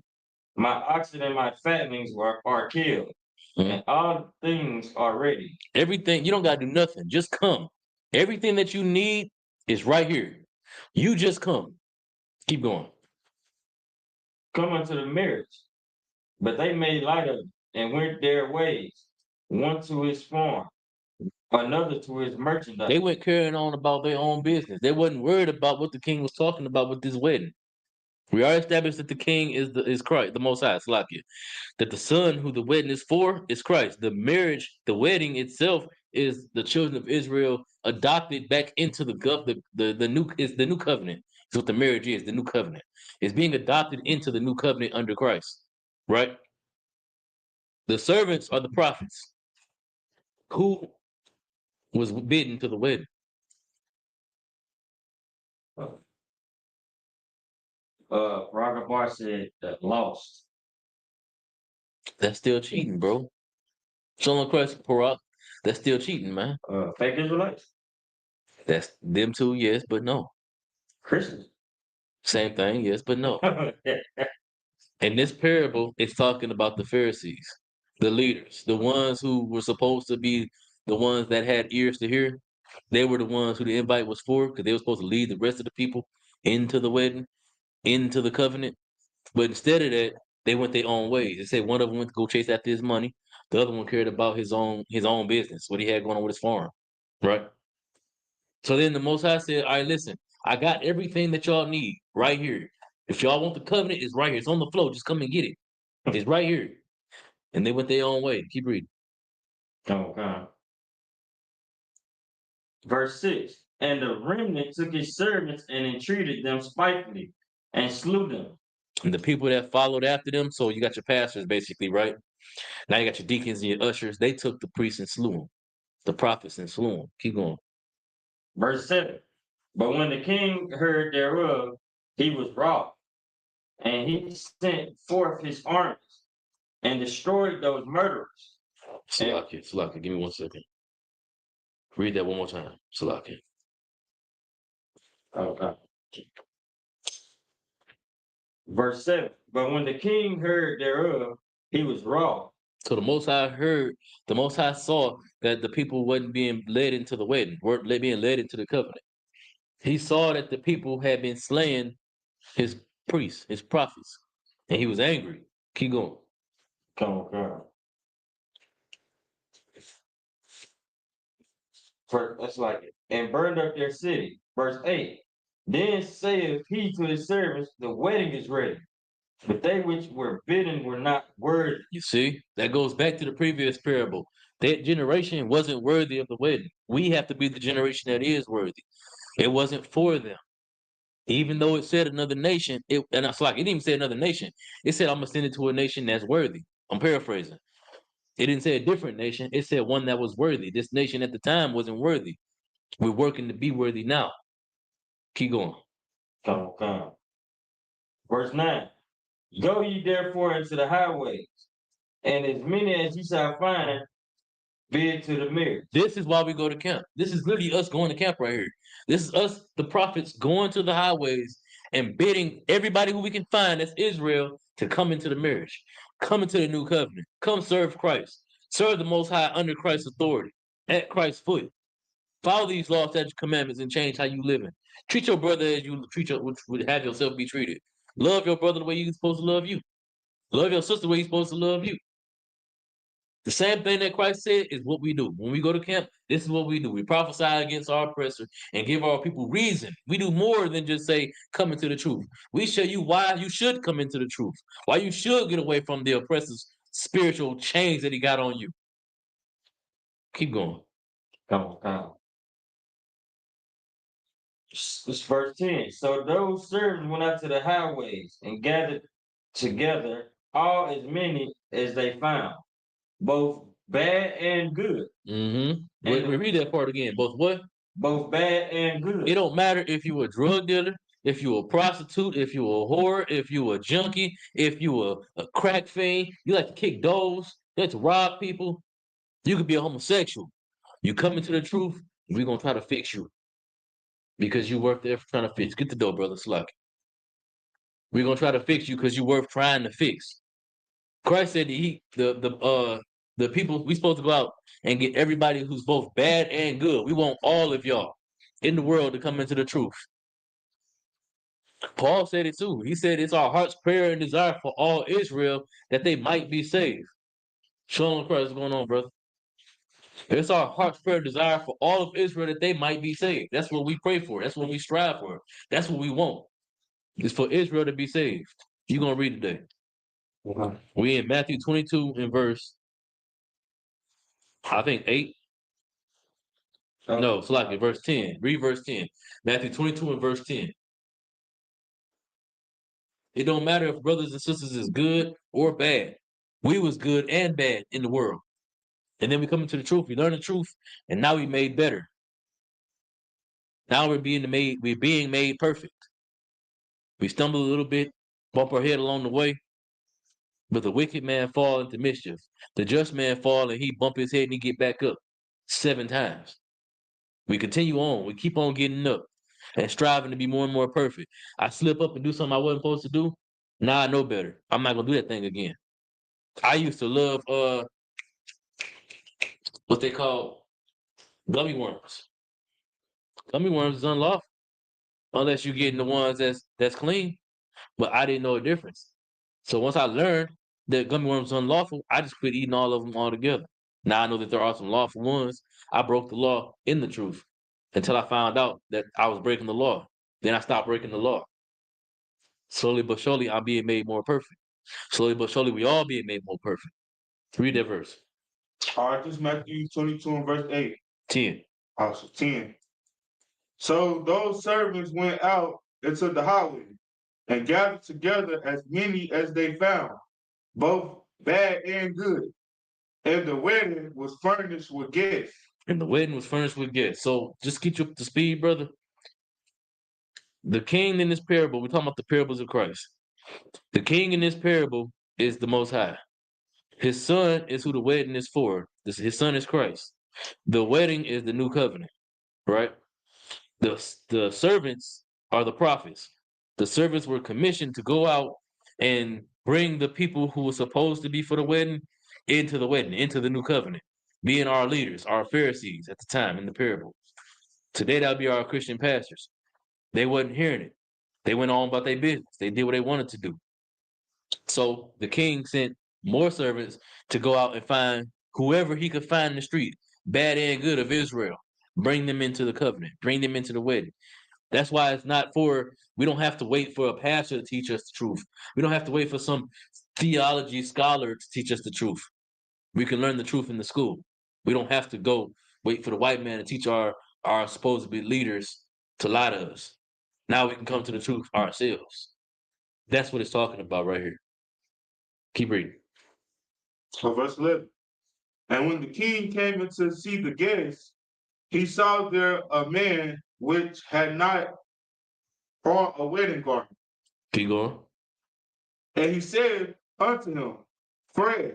Speaker 9: My oxen and my fatlings are killed, and all things are ready.
Speaker 8: Everything, you don't got to do nothing. Just come. Everything that you need is right here. You just come. Keep going.
Speaker 9: Come unto the marriage. But they made light of it and went their ways, one to his farm, another to his merchandise.
Speaker 8: They went carrying on about their own business. They wasn't worried about what the king was talking about with this wedding. We already established that the king is Christ, the Most High, Salakia. That the son who the wedding is for is Christ. The marriage, the wedding itself is the children of Israel adopted back into the new covenant. Is what the marriage is, the new covenant. It's being adopted into the new covenant under Christ. Right? The servants are the prophets. Who was bidden to the wedding?
Speaker 9: Ragabar said that lost.
Speaker 8: That's still cheating, bro. Shalom Christ, Parak. That's still cheating, man.
Speaker 9: Fake Israelites?
Speaker 8: That's them too, yes, but no.
Speaker 9: Christians?
Speaker 8: Same thing, yes, but no. In this parable, it's talking about the Pharisees, the leaders, the ones who were supposed to be the ones that had ears to hear. They were the ones who the invite was for, because they were supposed to lead the rest of the people into the wedding, into the covenant. But instead of that, they went their own ways. They said one of them went to go chase after his money. The other one cared about his own business, what he had going on with his farm. Right? So then the Most High said, all right, listen, I got everything that y'all need right here. If y'all want the covenant, it's right here. It's on the floor. Just come and get it. It's right here. And they went their own way. Keep reading.
Speaker 9: Okay. Verse 6. And the remnant took his servants and entreated them spitefully and slew them.
Speaker 8: And the people that followed after them, so you got your pastors basically, right? Now you got your deacons and your ushers. They took the priests and slew them. The prophets and slew them. Keep going.
Speaker 9: Verse 7. But when the king heard thereof, he was wroth, and he sent forth his armies and destroyed those murderers.
Speaker 8: Salakia, give me 1 second. Read that one more time. Salakia.
Speaker 9: Okay. Verse 7. But when the king heard thereof, he was wroth.
Speaker 8: So the Most High saw that the people wasn't being led into the wedding, weren't being led into the covenant. He saw that the people had been slaying his priests, his prophets, and he was angry. Keep going.
Speaker 9: Come on. That's like it. And burned up their city. Verse 8. Then saith he to his servants, the wedding is ready, but they which were bidden were not worthy.
Speaker 8: You see, that goes back to the previous parable. That generation wasn't worthy of the wedding. We have to be the generation that is worthy. It wasn't for them. Even though it said another nation, it didn't even say another nation. It said, I'm going to send it to a nation that's worthy. I'm paraphrasing. It didn't say a different nation. It said one that was worthy. This nation at the time wasn't worthy. We're working to be worthy now. Keep going.
Speaker 9: Come. Verse 9. Go ye therefore into the highways, and as many as ye shall find, bid to the marriage.
Speaker 8: This is why we go to camp. This is literally us going to camp right here. This is us, the prophets, going to the highways and bidding everybody who we can find that's Israel to come into the marriage, come into the new covenant, come serve Christ, serve the Most High under Christ's authority, at Christ's foot. Follow these laws, statutes, commandments, and change how you living. Treat your brother as you would have yourself be treated. Love your brother the way you're supposed to love you. Love your sister the way you're supposed to love you. The same thing that Christ said is what we do. When we go to camp, this is what we do. We prophesy against our oppressor and give our people reason. We do more than just say, come into the truth. We show you why you should come into the truth, why you should get away from the oppressor's spiritual chains that he got on you. Keep going.
Speaker 9: Come on. It's verse 10. So those servants went out to the highways and gathered together all as many as they found, both bad and good.
Speaker 8: Mm-hmm. Wait, read that part again. Both what?
Speaker 9: Both bad and good.
Speaker 8: It don't matter if you a drug dealer, if you a prostitute, if you a whore, if you a junkie, if you a crack fiend, you like to kick doors, you like to rob people. You could be a homosexual. You come into the truth, we're gonna try to fix you because you worth there for trying to fix. Get the door, brother. Sluck. We're gonna try to fix you because you worth trying to fix. Christ said that the people we supposed to go out and get everybody who's both bad and good. We want all of y'all in the world to come into the truth. Paul said it too. He said it's our heart's prayer and desire for all Israel that they might be saved. Shalom Christ, what's going on, brother? It's our heart's prayer and desire for all of Israel that they might be saved. That's what we pray for. That's what we strive for. That's what we want. It's for Israel to be saved. You're gonna read today. We in Matthew 22 in verse, I think 8. No, it's like verse 10. Read verse 10. Matthew 22 and verse 10. It don't matter if brothers and sisters is good or bad. We was good and bad in the world. And then we come into the truth, we learn the truth, and now we made better. Now we're being made perfect. We stumble a little bit, bump our head along the way, but the wicked man fall into mischief. The just man fall and he bump his head and he get back up 7 times. We continue on. We keep on getting up and striving to be more and more perfect. I slip up and do something I wasn't supposed to do. Now I know better. I'm not gonna do that thing again. I used to love what they call gummy worms. Gummy worms is unlawful unless you're getting the ones that's clean. But I didn't know the difference. So once I learned that gummy worms are unlawful, I just quit eating all of them altogether. Now I know that there are some lawful ones. I broke the law in the truth until I found out that I was breaking the law. Then I stopped breaking the law. Slowly but surely, I'm being made more perfect. Slowly but surely, we all being made more perfect. Read that verse.
Speaker 10: All right, this is Matthew 22 and verse 8.
Speaker 8: 10.
Speaker 10: Also 10. So those servants went out into the highway and gathered together as many as they found, both bad and good. And the wedding was furnished with guests.
Speaker 8: And the wedding was furnished with guests. So just get you up to speed, brother. The king in this parable, we're talking about the parables of Christ. The king in this parable is the Most High. His son is who the wedding is for. His son is Christ. The wedding is the new covenant, right? The servants are the prophets. The servants were commissioned to go out and bring the people who were supposed to be for the wedding, into the new covenant, being our leaders, our Pharisees at the time in the parable. Today, that'll be our Christian pastors. They wasn't hearing it. They went on about their business. They did what they wanted to do. So the king sent more servants to go out and find whoever he could find in the street, bad and good of Israel, bring them into the covenant, bring them into the wedding. That's why it's not we don't have to wait for a pastor to teach us the truth. We don't have to wait for some theology scholar to teach us the truth. We can learn the truth in the school. We don't have to go wait for the white man to teach our supposed to be leaders to lie to us. Now we can come to the truth ourselves. That's what it's talking about right here. Keep reading.
Speaker 10: So verse 11. And when the king came in to see the guests, he saw there a man which had not on a wedding garment.
Speaker 8: Keep going.
Speaker 10: And he said unto him, Friend,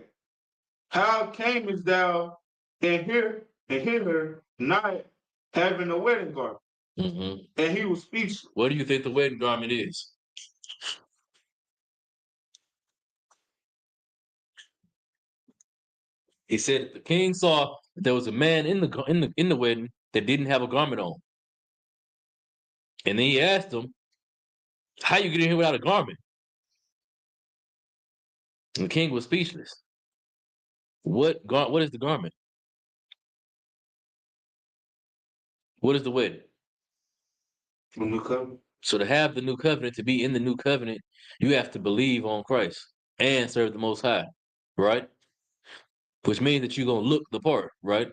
Speaker 10: how camest thou in here not having a wedding garment?
Speaker 8: Mm-hmm.
Speaker 10: And he was speechless.
Speaker 8: What do you think the wedding garment is? He said the king saw that there was a man in the wedding that didn't have a garment on. And then he asked him, how you get in here without a garment? And the king was speechless. What is the garment? What is the wedding?
Speaker 10: The new covenant.
Speaker 8: So to have the new covenant, to be in the new covenant, you have to believe on Christ and serve the Most High, right? Which means that you're going to look the part, right?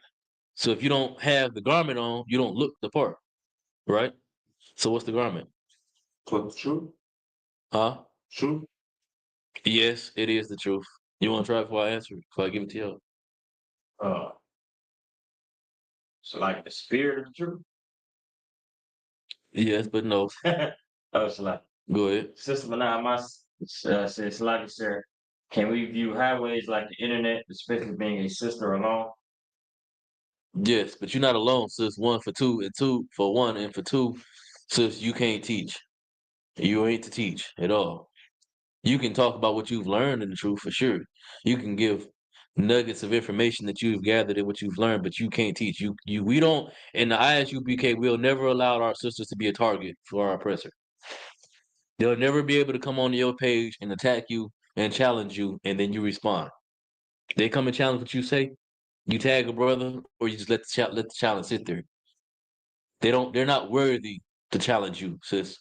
Speaker 8: So if you don't have the garment on, you don't look the part, right? So what's the garment?
Speaker 10: What's the truth?
Speaker 8: Huh?
Speaker 10: Truth.
Speaker 8: Yes, it is the truth. You want to try before I answer it? Before I give it to you?
Speaker 9: So like the spirit of the truth.
Speaker 8: Yes, but no.
Speaker 9: It's like,
Speaker 8: Go ahead.
Speaker 9: Sister Manai, says like sir, can we view highways like the internet, especially being a sister alone?
Speaker 8: Yes, but you're not alone, sis. 1 for 2 and 2 for 1 and for 2, sis. You can't teach. You ain't to teach at all. You can talk about what you've learned in the truth for sure. You can give nuggets of information that you've gathered and what you've learned, but you can't teach. We don't in the ISUPK, we'll never allow our sisters to be a target for our oppressor. They'll never be able to come onto your page and attack you and challenge you, and then you respond. They come and challenge what you say, you tag a brother, or you just let the challenge sit there. They're not worthy to challenge you, sis.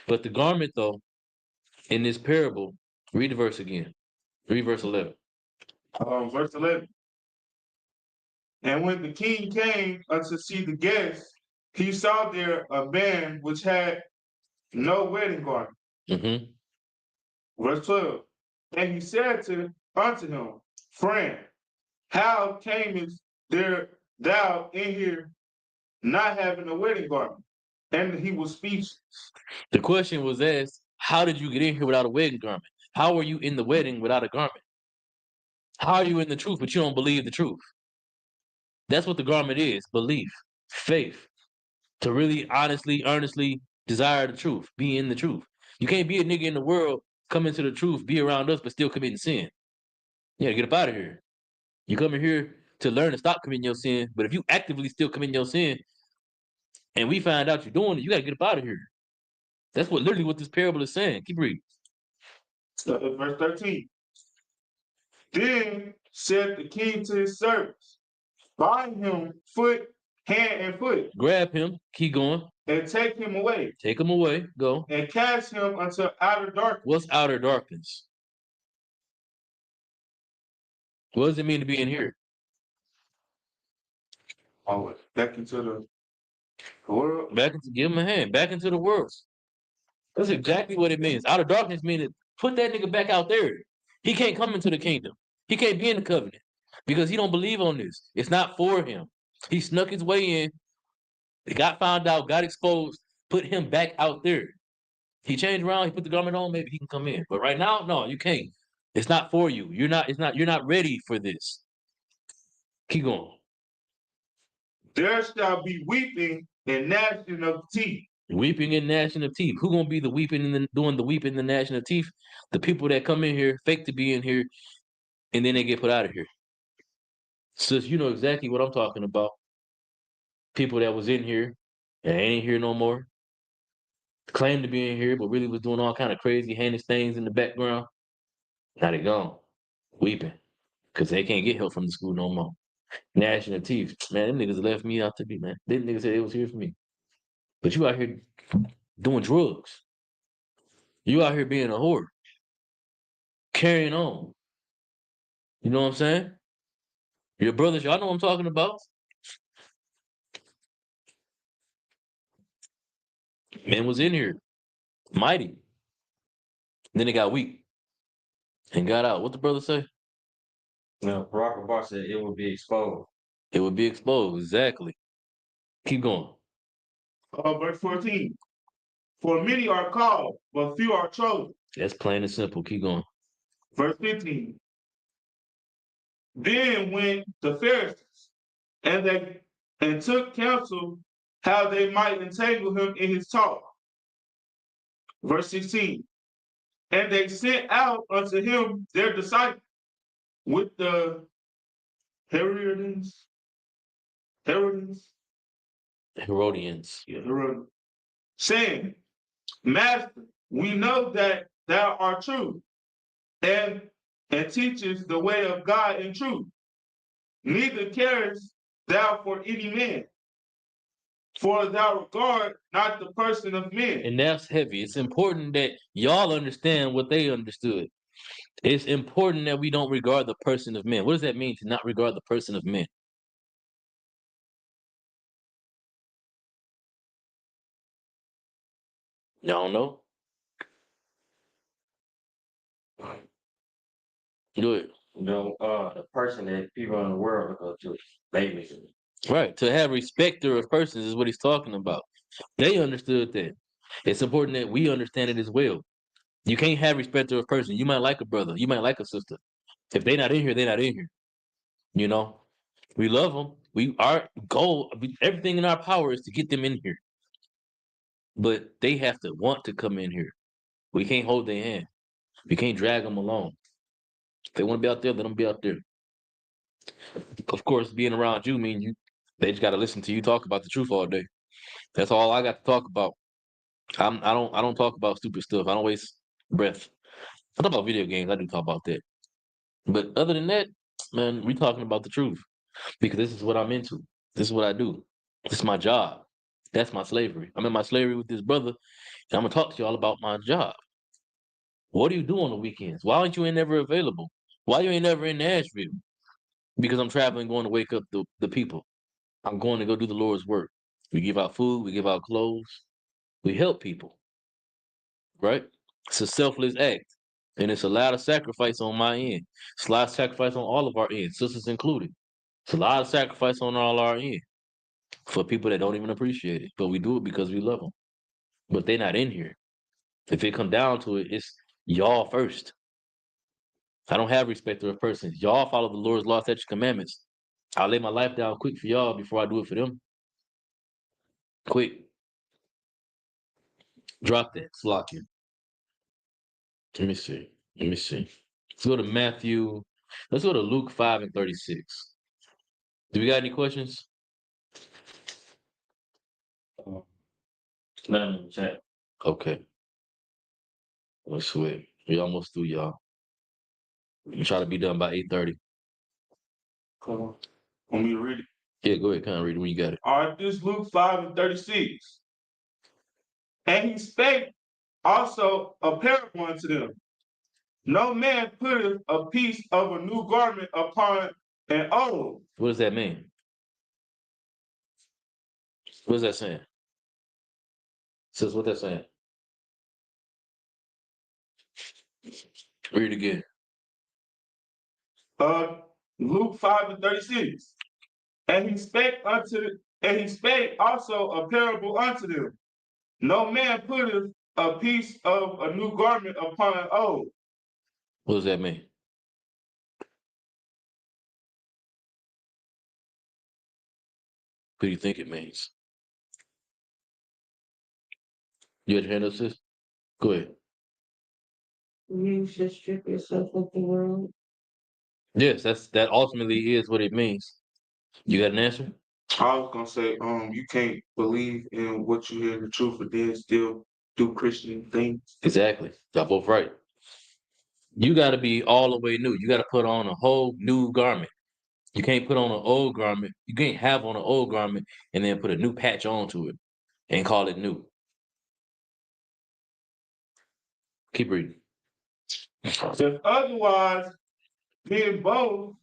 Speaker 8: But the garment, though, in this parable, read the verse again. Read verse 11.
Speaker 10: Verse 11. And when the king came unto see the guests, he saw there a man which had no wedding garment.
Speaker 8: Mm-hmm.
Speaker 10: Verse 12. And he said unto him, Friend, how camest thou in here not having a wedding garment? And he was speechless.
Speaker 8: The question was asked, how did you get in here without a wedding garment? How are you in the wedding without a garment? How are you in the truth, but you don't believe the truth? That's what the garment is, belief, faith, to really honestly, earnestly desire the truth, be in the truth. You can't be a nigga in the world, come into the truth, be around us, but still committing sin. Yeah, get up out of here. You come in here to learn to stop committing your sin, but if you actively still committing your sin, and we find out you're doing it, you gotta get up out of here. That's literally what this parable is saying. Keep reading.
Speaker 10: Verse 13. Then said the king to his servants, bind him hand and foot.
Speaker 8: Grab him, keep going.
Speaker 10: And take him away.
Speaker 8: Take him away, go.
Speaker 10: And cast him unto outer darkness.
Speaker 8: What's outer darkness? What does it mean to be in here?
Speaker 10: Oh, back into the world.
Speaker 8: Give him a hand. Back into the world. That's exactly what it means. Outer darkness means put that nigga back out there. He can't come into the kingdom. He can't be in the covenant because he don't believe on this. It's not for him. He snuck his way in. He got found out, got exposed, put him back out there. He changed around, he put the garment on, maybe he can come in. But right now, no, you can't. It's not for you. You're not ready for this. Keep going.
Speaker 10: There shall be weeping and gnashing of teeth.
Speaker 8: Weeping and gnashing of teeth. Who gonna be the weeping and doing the weeping and the gnashing of teeth? The people that come in here, fake to be in here, and then they get put out of here. Sis, you know exactly what I'm talking about. People that was in here and ain't here no more. Claimed to be in here, but really was doing all kind of crazy, heinous things in the background. Now they gone, weeping, because they can't get help from the school no more. Gnashing of teeth. Man, them niggas left me out to be, man. Them niggas said they was here for me. But you out here doing drugs. You out here being a whore. Carrying on. You know what I'm saying? Your brothers, y'all know what I'm talking about. Man was in here. Mighty. Then they got weak. And got out. What the brother say?
Speaker 9: No, Barack Obama said it would be exposed.
Speaker 8: It would be exposed, exactly. Keep going.
Speaker 10: Verse 14. For many are called, but few are chosen.
Speaker 8: That's plain and simple. Keep going.
Speaker 10: Verse 15. Then went the Pharisees, and took counsel how they might entangle him in his talk. Verse 16. And they sent out unto him their disciples with the Herodians. Saying, Master, we know that thou art true, and teachest the way of God in truth. Neither carest thou for any man, for thou regard not the person of men.
Speaker 8: And that's heavy. It's important that y'all understand what they understood. It's important that we don't regard the person of men. What does that mean to not regard the person of men? Y'all don't know? Do it.
Speaker 9: The person that people in the world go to, babies.
Speaker 8: Right. To have respecter of persons is what he's talking about. They understood that. It's important that we understand it as well. You can't have respecter of person. You might like a brother. You might like a sister. If they're not in here, they're not in here. You know? We love them. Our goal, everything in our power is to get them in here. But they have to want to come in here. We can't hold their hand. We can't drag them along. If they want to be out there, let them be out there. Of course, being around you means they just got to listen to you talk about the truth all day. That's all I got to talk about. I don't talk about stupid stuff. I don't waste breath. I talk about video games. I do talk about that. But other than that, man, we talking about the truth because this is what I'm into. This is what I do. This is my job. That's my slavery. I'm in my slavery with this brother, and I'm gonna talk to y'all about my job. What do you do on the weekends? Why aren't you never available? Why you ain't never in Nashville? Because I'm traveling, going to wake up the people. I'm going to go do the Lord's work. We give out food, we give out clothes, we help people. Right? It's a selfless act. And it's a lot of sacrifice on my end. It's a lot of sacrifice on all of our ends, sisters included. It's a lot of sacrifice on all our ends for people that don't even appreciate it. But we do it because we love them. But they're not in here. If it come down to it, it's y'all first. I don't have respect of persons. Y'all follow the Lord's law, statutes, commandments. I'll lay my life down quick for y'all before I do it for them. Quick. Drop that. Slock you. Let me see. Let's go to Matthew. Let's go to Luke 5 and 36. Do we got any questions?
Speaker 9: Let me check.
Speaker 8: Okay. Let's wait. We almost through, y'all. We try to be done by 8:30.
Speaker 10: Come on. Want me to read it?
Speaker 8: Yeah, go ahead. Kind of read it when you got it.
Speaker 10: All right, this Luke 5 and 36. And he spake also a parable unto them. No man putteth a piece of a new garment upon an old.
Speaker 8: What does that mean? What is that saying? Says what that's saying. Read it again.
Speaker 10: Luke 5 and 36. And he spake also a parable unto them. No man putteth a piece of a new garment upon an old.
Speaker 8: What does that mean? What do you think it means? You had your hand up, sis? Go ahead.
Speaker 11: You should strip yourself of the world.
Speaker 8: Yes, that ultimately is what it means. You got an answer?
Speaker 10: I was gonna say, you can't believe in what you hear in the truth, but then still do Christian things.
Speaker 8: Exactly. Y'all both right. You got to be all the way new. You got to put on a whole new garment. You can't put on an old garment. You can't have on an old garment and then put a new patch onto it and call it new. Keep reading.
Speaker 10: If otherwise, being both,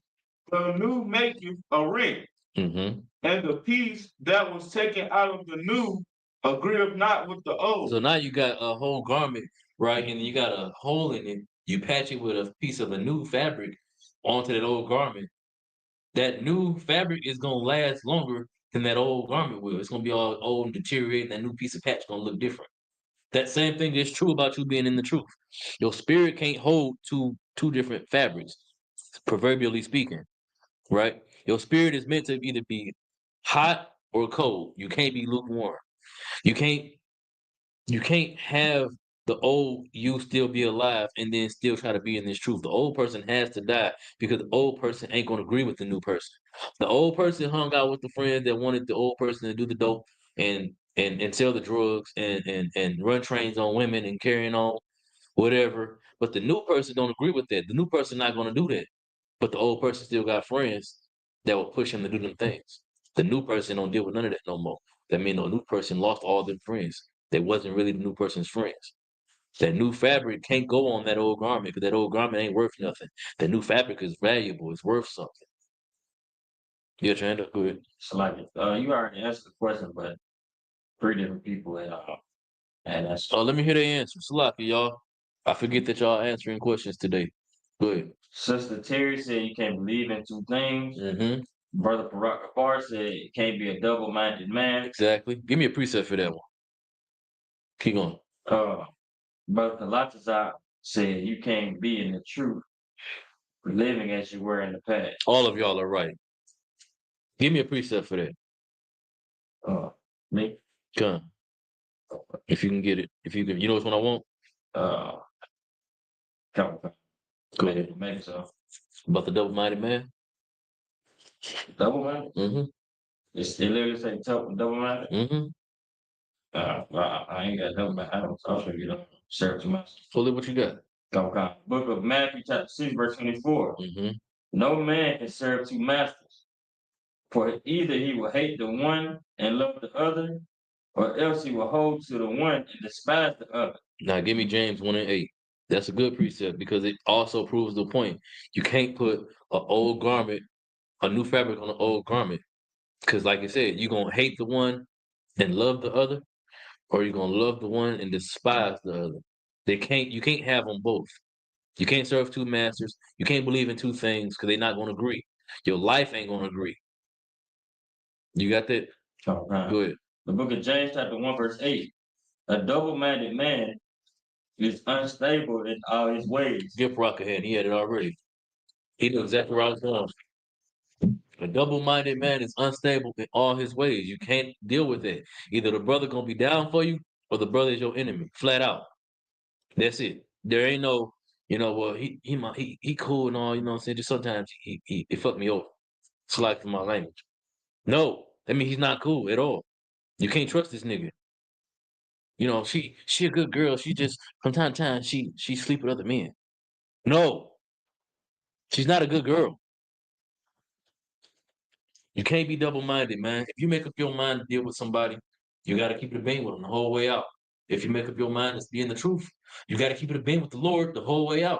Speaker 10: the new maketh a rent,
Speaker 8: Mm-hmm.
Speaker 10: and the piece that was taken out of the new agreeth not with the old.
Speaker 8: So now you got a whole garment, right? And you got a hole in it. You patch it with a piece of a new fabric onto that old garment. That new fabric is gonna last longer than that old garment will. It's gonna be all old and deteriorating. That new piece of patch gonna look different. That same thing is true about you being in the truth. Your spirit can't hold two different fabrics, proverbially speaking, right? Your spirit is meant to either be hot or cold. You can't be lukewarm. You can't have the old you still be alive and then still try to be in this truth. The old person has to die because the old person ain't gonna agree with the new person. The old person hung out with the friends that wanted the old person to do the dope and sell the drugs and run trains on women and carrying on whatever. But the new person don't agree with that. The new person not gonna do that. But the old person still got friends that will push him to do them things. The new person don't deal with none of that no more. That means the new person lost all them friends. They wasn't really the new person's friends. That new fabric can't go on that old garment because that old garment ain't worth nothing. That new fabric is valuable. It's worth something. Yeah, Tranda, go ahead.
Speaker 9: So like, you already answered the question, but 3 different people and that's
Speaker 8: Oh, let me hear the answer. Salaki, y'all. I forget that y'all answering questions today. Go ahead.
Speaker 9: Sister Terry said you can't believe in 2 things.
Speaker 8: Mm-hmm.
Speaker 9: Brother Barak Afar said you can't be a double-minded man.
Speaker 8: Exactly. Give me a precept for that one. Keep going.
Speaker 9: Brother Kalatazar said you can't be in the truth, living as you were in the past.
Speaker 8: All of y'all are right. Give me a precept for that.
Speaker 9: Me.
Speaker 8: Come. If you can get it. If you can, you know which one I want?
Speaker 9: Couple.
Speaker 8: Go ahead.
Speaker 9: Maybe so.
Speaker 8: About the double-minded man?
Speaker 9: Double-minded?
Speaker 8: Mm-hmm.
Speaker 9: It literally say double-minded?
Speaker 8: Mm-hmm.
Speaker 9: I ain't got double-minded. I'll show you the serve to master.
Speaker 8: Fully what you got?
Speaker 9: Okay. Book of Matthew chapter 6, verse 24.
Speaker 8: Mm-hmm.
Speaker 9: No man can serve two masters, for either he will hate the one and love the other, or else he will hold to the one and despise the other.
Speaker 8: Now give me James 1:8. That's a good precept because it also proves the point. You can't put an old garment, a new fabric on an old garment. Because like I said, you're gonna hate the one and love the other, or you're gonna love the one and despise the other. You can't have them both. You can't serve two masters. You can't believe in two things because they're not gonna agree. Your life ain't gonna agree. You got that?
Speaker 9: Okay.
Speaker 8: Go ahead.
Speaker 9: The book of James chapter 1, verse 8. A double-minded man is unstable in all his ways.
Speaker 8: Give Rock a hand. He had it already. He knew exactly where I was going. A double-minded man is unstable in all his ways. You can't deal with it. Either the brother gonna be down for you, or the brother is your enemy. Flat out. That's it. There ain't no, well, he cool and all, you know what I'm saying? Just sometimes he fucked me over. It's like for my language. No, I mean he's not cool at all. You can't trust this nigga. She a good girl. She just from time to time she sleep with other men. No, she's not a good girl. You can't be double-minded, man. If you make up your mind to deal with somebody, you got to keep it a bean with them the whole way out. If you make up your mind to be in the truth, you got to keep it a bean with the Lord the whole way out.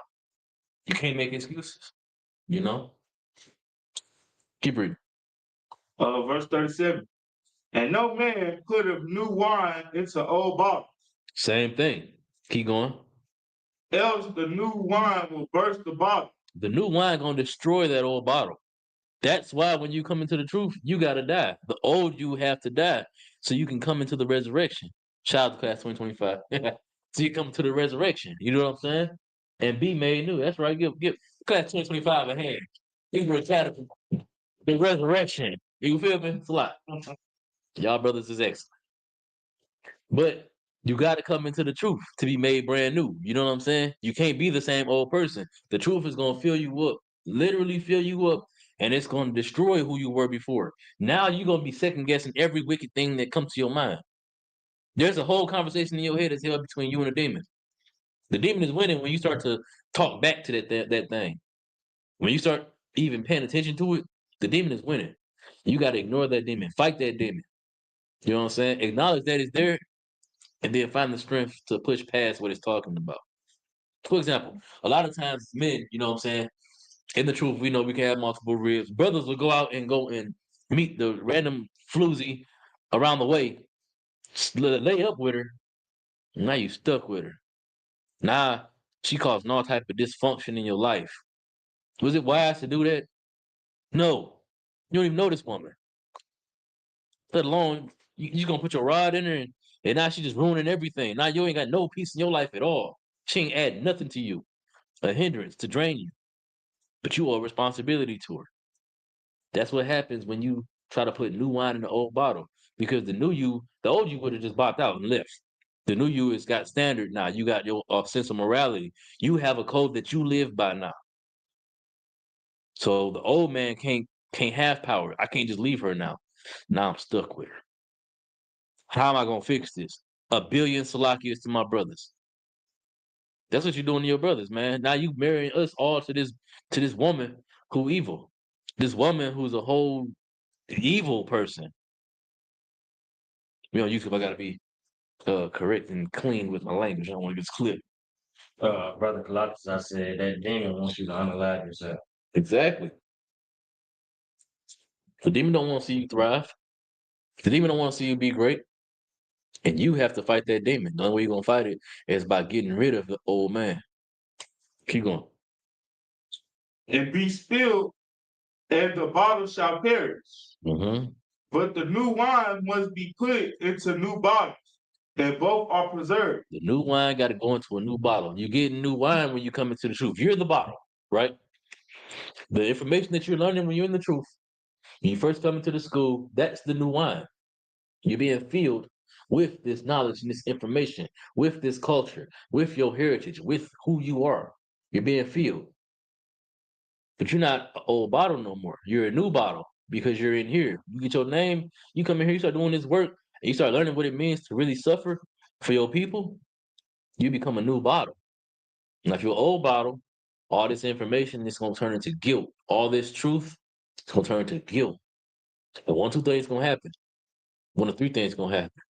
Speaker 8: You can't make excuses, Keep reading.
Speaker 10: Verse 37. And no man put of new wine into old bottles.
Speaker 8: Same thing. Keep going.
Speaker 10: Else the new wine will burst the bottle.
Speaker 8: The new wine gonna destroy that old bottle. That's why when you come into the truth, you gotta die. The old you have to die so you can come into the resurrection. Shout out to class 2025. So you come to the resurrection. You know what I'm saying? And be made new. That's right. Give class 2025 a hand. Give her a catapult. The resurrection. You feel me? It's a lot. Y'all brothers is excellent. But you got to come into the truth to be made brand new. You know what I'm saying? You can't be the same old person. The truth is going to fill you up, literally fill you up, and it's going to destroy who you were before. Now you're going to be second guessing every wicked thing that comes to your mind. There's a whole conversation in your head that's held between you and the demon. The demon is winning when you start to talk back to that thing. When you start even paying attention to it, the demon is winning. You got to ignore that demon. Fight that demon. You know what I'm saying? Acknowledge that it's there, and then find the strength to push past what it's talking about. For example, a lot of times men, you know what I'm saying, in the truth, we know we can have multiple ribs. Brothers will go out and meet the random floozy around the way, lay up with her. Now you stuck with her. Now she causing all type of dysfunction in your life. Was it wise to do that? No. You don't even know this woman. Let alone you gonna put your rod in her and now she just ruining everything. Now you ain't got no peace in your life at all. She ain't add nothing to you. A hindrance to drain you. But you owe responsibility to her. That's what happens when you try to put new wine in the old bottle. Because the old you would have just bopped out and left. The new you has got standard now. You got your sense of morality. You have a code that you live by now. So the old man can't have power. I can't just leave her now. Now I'm stuck with her. How am I gonna fix this? 1 billion Salakias to my brothers. That's what you're doing to your brothers, man. Now you marrying us all to this woman who evil. This woman who's a whole evil person. YouTube, I gotta be correct and clean with my language. I don't want to get clipped.
Speaker 9: Brother Colossus, I said that demon wants you to unalive yourself.
Speaker 8: Exactly. The demon don't want to see you thrive. The demon don't want to see you be great. And you have to fight that demon. The only way you're gonna fight it is by getting rid of the old man. Keep going.
Speaker 10: And be spilled, and the bottle shall perish.
Speaker 8: Mm-hmm.
Speaker 10: But the new wine must be put into new bottles, and both are preserved.
Speaker 8: The new wine got to go into a new bottle. You get new wine when you come into the truth. You're the bottle, right? The information that you're learning when you're in the truth, When you first come into the school, that's the new wine. You're being filled with this knowledge and this information, with this culture, with your heritage, with who you are. You're being filled. But you're not an old bottle no more. You're a new bottle because you're in here. You get your name, you come in here, you start doing this work, and you start learning what it means to really suffer for your people, you become a new bottle. Now, if you're an old bottle, all this information is going to turn into guilt. All this truth, it's going to turn into guilt. And one, two things going to happen. One of three things going to happen.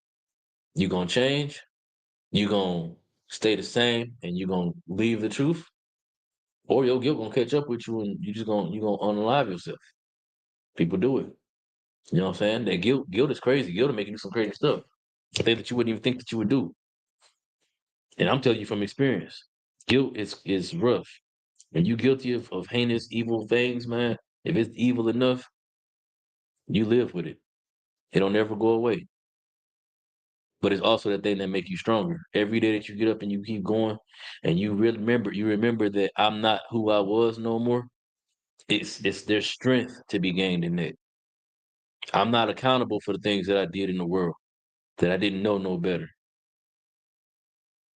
Speaker 8: You're going to change, you're going to stay the same, and you're going to leave the truth, or your guilt going to catch up with you, and you're going to unalive yourself. People do it. You know what I'm saying? That guilt is crazy. Guilt will make you do some crazy stuff. Things that you wouldn't even think that you would do. And I'm telling you from experience, guilt is rough. When you're guilty of heinous, evil things, man, if it's evil enough, you live with it. It'll never go away. But it's also that thing that make you stronger. Every day that you get up and you keep going, and you remember that I'm not who I was no more. It's there's strength to be gained in that. I'm not accountable for the things that I did in the world, that I didn't know no better.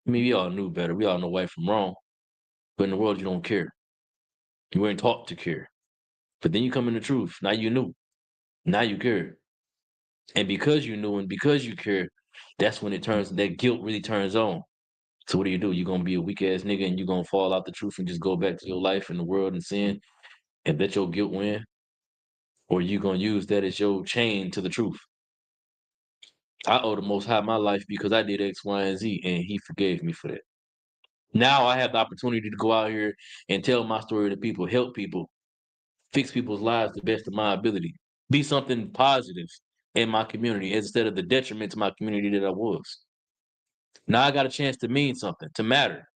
Speaker 8: I mean, we all knew better. We all know right from wrong. But in the world, you don't care. You weren't taught to care. But then you come in the truth. Now you knew. Now you care. And because you knew and because you care, that's when that guilt really turns on. So what do? You're going to be a weak ass nigga and you're going to fall out the truth and just go back to your life in the world and sin and let your guilt win? Or you going to use that as your chain to the truth? I owe the Most High my life because I did X, Y, and Z, and he forgave me for that. Now I have the opportunity to go out here and tell my story to people, help people, fix people's lives to the best of my ability, be something positive in my community instead of the detriment to my community that I was. Now I got a chance to mean something, to matter,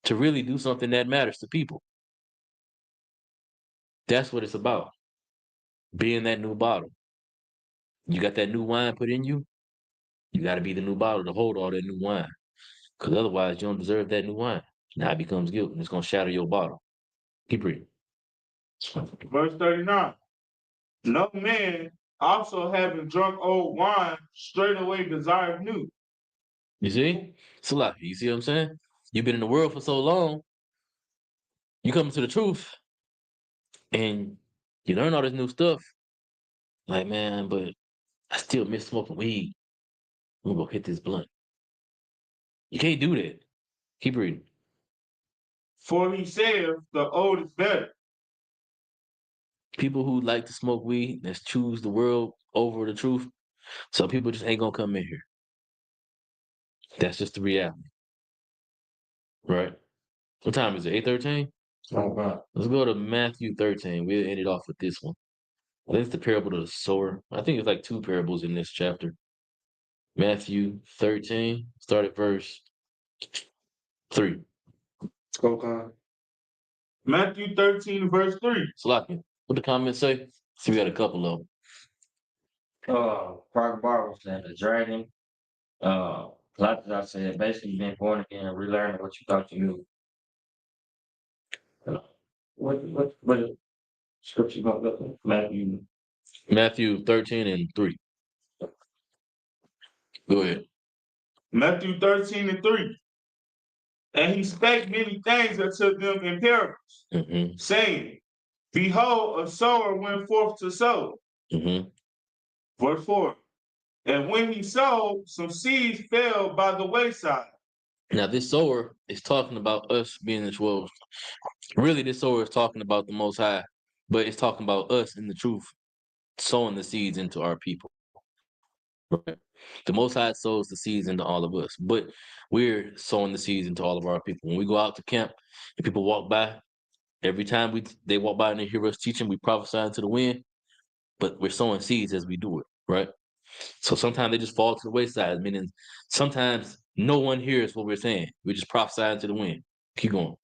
Speaker 8: to really do something that matters to people. That's what it's about. Being that new bottle. You got that new wine put in you, you got to be the new bottle to hold all that new wine. Because otherwise, you don't deserve that new wine. Now it becomes guilt, and it's going to shatter your bottle. Keep reading.
Speaker 10: Verse 39. No man also having drunk old wine straightway desireth new.
Speaker 8: You see? It's a lot. You see what I'm saying? You've been in the world for so long, you come to the truth, and you learn all this new stuff. Like, man, but I still miss smoking weed. I'm going to go hit this blunt. You can't do that. Keep reading.
Speaker 10: For he saith, the old is better.
Speaker 8: People who like to smoke weed, let's choose the world over the truth. Some people just ain't going to come in here. That's just the reality. Right? What time is it? 8:13?
Speaker 9: Okay.
Speaker 8: Let's go to Matthew 13. We'll end it off with this one. I think it's the parable of the sower. I think it's like two parables in this chapter. Matthew 13, start at verse 3.
Speaker 10: Okay. Matthew 13, verse 3.
Speaker 8: Slocky, what the comments say? See, we got a couple of them.
Speaker 9: Parker Bar was saying the dragon. Like I said, basically you've been born again and relearning what you thought you knew. What scripture gonna look like?
Speaker 8: Matthew 13 and 3. Go ahead.
Speaker 10: Matthew 13 and 3. And he spake many things unto them in parables, saying, Behold, a sower went forth to sow. Verse 4. And when he sowed, some seeds fell by the wayside.
Speaker 8: Now, this sower is talking about us being the 12. Really, this sower is talking about the Most High, but it's talking about us in the truth, sowing the seeds into our people. Right? The Most High sows the seeds into all of us, but we're sowing the seeds into all of our people. When we go out to camp and people walk by, every time they walk by and they hear us teaching, we prophesy into the wind, but we're sowing seeds as we do it, right? So sometimes they just fall to the wayside, meaning sometimes no one hears what we're saying. We just prophesy into the wind. Keep going.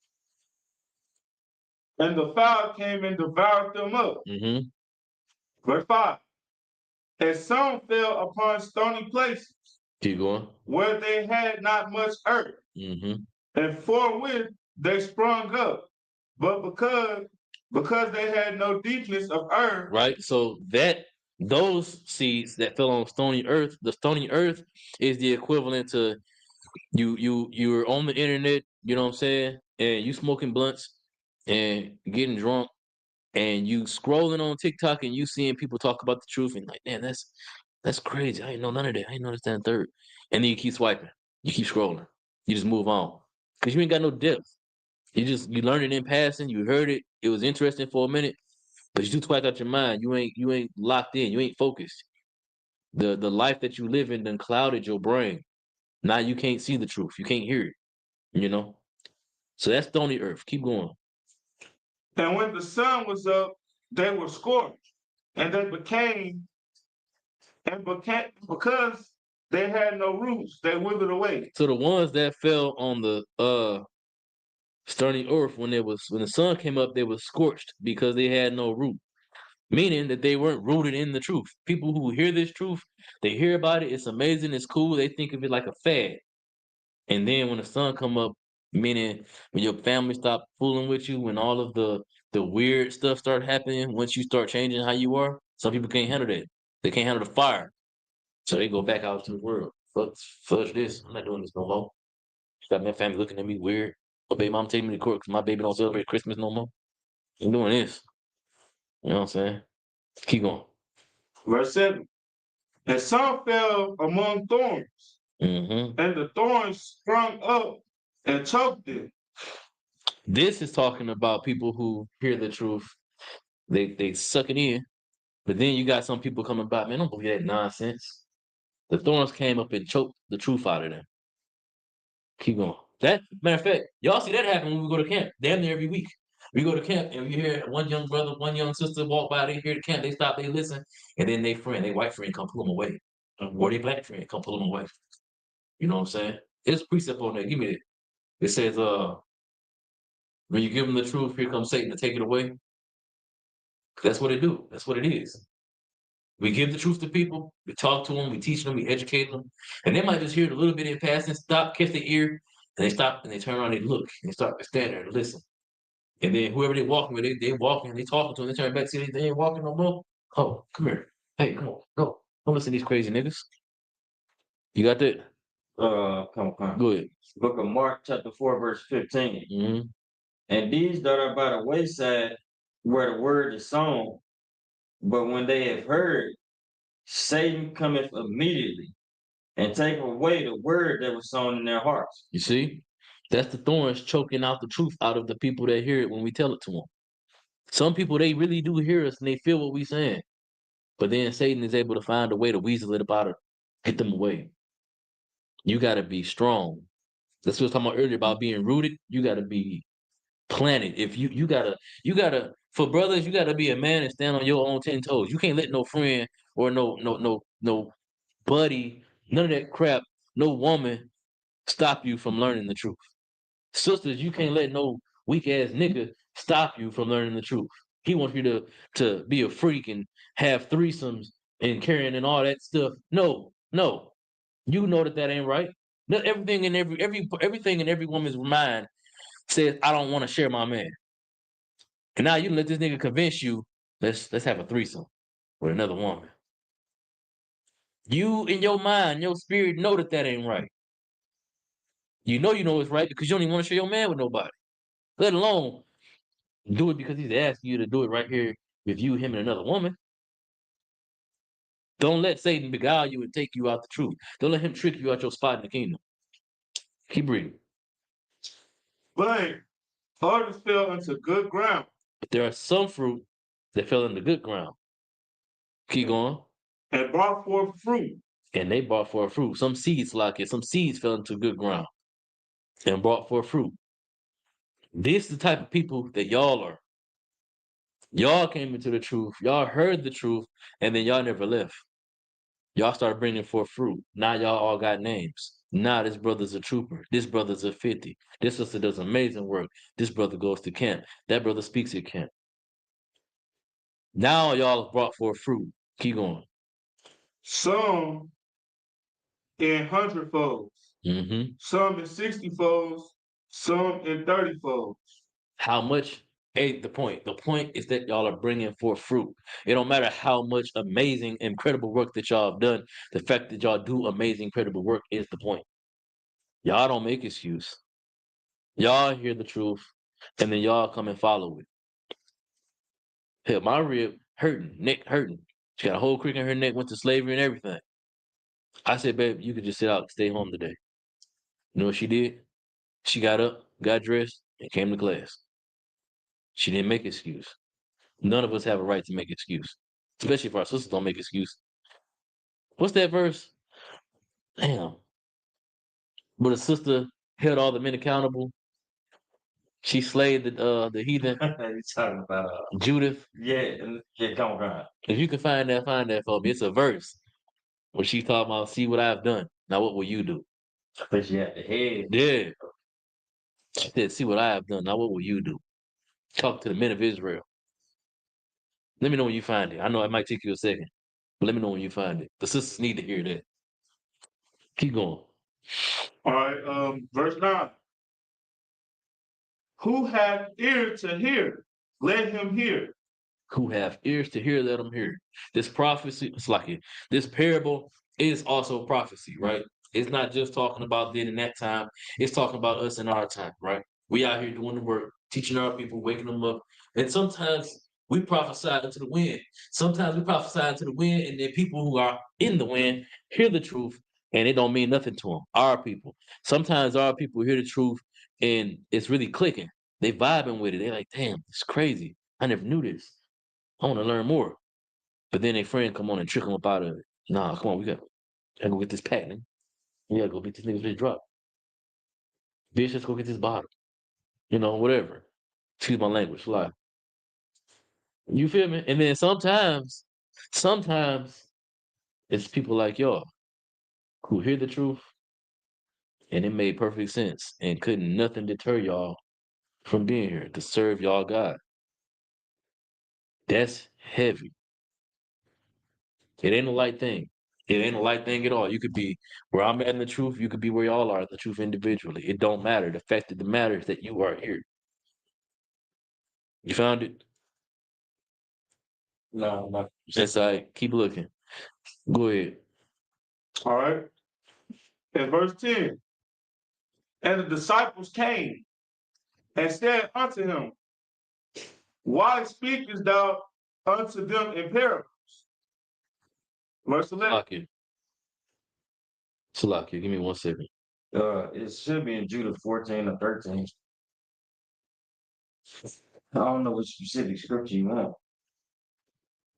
Speaker 10: And the fowl came and devoured them up. Verse 5. And some fell upon stony places.
Speaker 8: Keep going.
Speaker 10: Where they had not much earth. And forthwith they sprung up. But because Because they had no deepness of earth.
Speaker 8: Right. So those seeds that fell on stony earth, the stony earth is the equivalent to you're on the internet, you know what I'm saying, and you smoking blunts and getting drunk and you scrolling on TikTok and you seeing people talk about the truth and like, man, that's crazy. I didn't know none of that. I didn't know this, that, and third. And then you keep swiping. You keep scrolling. You just move on. Because you ain't got no depth. You learned it in passing, you heard it, it was interesting for a minute, but you too twice out your mind. You ain't locked in, you ain't focused. The life that you live in done clouded your brain. Now you can't see the truth. You can't hear it. You know? So that's stony earth. Keep going.
Speaker 10: And when the sun was up, they were scorched. And they became because they had no roots, they withered away.
Speaker 8: So the ones that fell on the stony earth when the sun came up, they were scorched because they had no root. Meaning that they weren't rooted in the truth. People who hear this truth, they hear about it, it's amazing, it's cool, they think of it like a fad. And then when the sun come up, meaning when your family stop fooling with you, when all of the weird stuff start happening, once you start changing how you are, some people can't handle that. They can't handle the fire. So they go back out to the world. Fudge this. I'm not doing this no more. Got my family looking at me weird. My baby mom taking me to court because my baby don't celebrate Christmas no more. I'm doing this. You know what I'm saying? Keep going.
Speaker 10: Verse 7. And some fell among thorns,
Speaker 8: Mm-hmm.
Speaker 10: and the thorns sprung up and choked it.
Speaker 8: This is talking about people who hear the truth. They suck it in. But then you got some people coming back, man, don't believe that nonsense. The thorns came up and choked the truth out of them. Keep going. That matter of fact, y'all see that happen when we go to camp. Damn near every week. We go to camp and we hear one young brother, one young sister walk by, they hear the camp, they stop, they listen, and then they white friend come pull them away. Or they black friend come pull them away. You know what I'm saying? It's precept on there. Give me it. It says, when you give them the truth, here comes Satan to take it away. That's what it do. That's what it is. We give the truth to people, we talk to them, we teach them, we educate them, and they might just hear it a little bit in passing, stop, catch their ear, and they stop and they turn around, they look, and they start to stand there and listen. And then whoever they walking with, they walking, they talking to them, they turn back, see they ain't walking no more. Oh, come here. Hey, come on, go. Don't listen to these crazy niggas. You got that?
Speaker 9: Come on.
Speaker 8: Go ahead.
Speaker 9: Book of Mark, chapter 4, verse 15.
Speaker 8: Mm-hmm.
Speaker 9: And these that are by the wayside, where the word is sown, but when they have heard, Satan cometh immediately and take away the word that was sown in their hearts.
Speaker 8: You see? That's the thorns choking out the truth out of the people that hear it when we tell it to them. Some people, they really do hear us and they feel what we're saying. But then Satan is able to find a way to weasel it about it, get them away. You got to be strong. That's what I was talking about earlier about being rooted. You got to be planted. If you gotta, for brothers, you gotta be a man and stand on your own 10 toes. You can't let no friend or no buddy, none of that crap, no woman stop you from learning the truth. Sisters, you can't let no weak ass nigga stop you from learning the truth. He wants you to be a freak and have threesomes and carrying and all that stuff. No. You know that ain't right. Everything in everything in every woman's mind says, I don't want to share my man. And now you let this nigga convince you, let's have a threesome with another woman. You in your mind, your spirit know that ain't right. You know it's right because you don't even want to share your man with nobody. Let alone do it because he's asking you to do it right here with you, him, and another woman. Don't let Satan beguile you and take you out the truth. Don't let him trick you out your spot in the kingdom. Keep reading.
Speaker 10: But others fell into good ground.
Speaker 8: But there are some fruit that fell into good ground. Keep going.
Speaker 10: And brought forth fruit.
Speaker 8: And they brought forth fruit. Some seeds some seeds fell into good ground and brought forth fruit. This is the type of people that y'all are. Y'all came into the truth. Y'all heard the truth, and then y'all never left. Y'all started bringing forth fruit. Now y'all all got names. Now this brother's a trooper. This brother's a 50. This sister does amazing work. This brother goes to camp. That brother speaks at camp. Now y'all have brought forth fruit. Keep going.
Speaker 10: Some in 100-folds.
Speaker 8: Mm-hmm.
Speaker 10: Some in 60-folds. Some in 30-folds.
Speaker 8: How much ain't the point. The point is that y'all are bringing forth fruit. It don't matter how much amazing, incredible work that y'all have done. The fact that y'all do amazing, incredible work is the point. Y'all don't make excuse. Y'all hear the truth, and then y'all come and follow it. Hell, my rib hurting, neck hurting. She got a whole crick in her neck, went to slavery and everything. I said, babe, you could just sit out and stay home today. You know what she did? She got up, got dressed, and came to class. She didn't make excuse. None of us have a right to make excuse, especially if our sisters don't make excuse. What's that verse? Damn. But a sister held all the men accountable. She slayed the heathen.
Speaker 9: You talking about
Speaker 8: Judith.
Speaker 9: yeah, come on.
Speaker 8: If you can find that for me. It's a verse where she talking about, see what I've done. Now what will you do?
Speaker 9: But she had the head.
Speaker 8: Yeah. She said, see what I have done. Now what will you do? Talk to the men of Israel. Let me know when you find it. I know it might take you a second, but let me know when you find it. The sisters need to hear that. Keep going.
Speaker 10: All right, verse 9. Who hath ear to hear? Let him hear.
Speaker 8: Who have ears to hear, let them hear. This prophecy, it's like it. This parable is also prophecy, right? It's not just talking about then in that time. It's talking about us in our time, right? We out here doing the work, teaching our people, waking them up. And sometimes we prophesy into the wind. Sometimes we prophesy into the wind, and then people who are in the wind hear the truth, and it don't mean nothing to them. Our people. Sometimes our people hear the truth, and it's really clicking. They vibing with it. They're like, damn, it's crazy. I never knew this. I want to learn more. But then their friend come on and trick them up out of it. Nah, come on, we gotta go get this pack, nigga. We gotta go beat this nigga's bitch drop. Bitch, let's go get this bottle. You know, whatever. Excuse my language, fly. You feel me? And then sometimes it's people like y'all who hear the truth and it made perfect sense and couldn't nothing deter y'all from being here to serve y'all God. That's heavy. It ain't a light thing. It ain't a light thing at all. You could be where I'm at in the truth. You could be where y'all are in the truth individually. It don't matter. The fact that the matter is that you are here. You found it?
Speaker 9: No.
Speaker 8: That's all right. Keep looking. Go ahead.
Speaker 10: All right. In verse 10. And the disciples came and said unto him, why speakest thou unto them in parables? Verse 11.
Speaker 8: Salakia, give me 1 second.
Speaker 9: It should be in Judah 14 or 13. I don't know what specific scripture you want.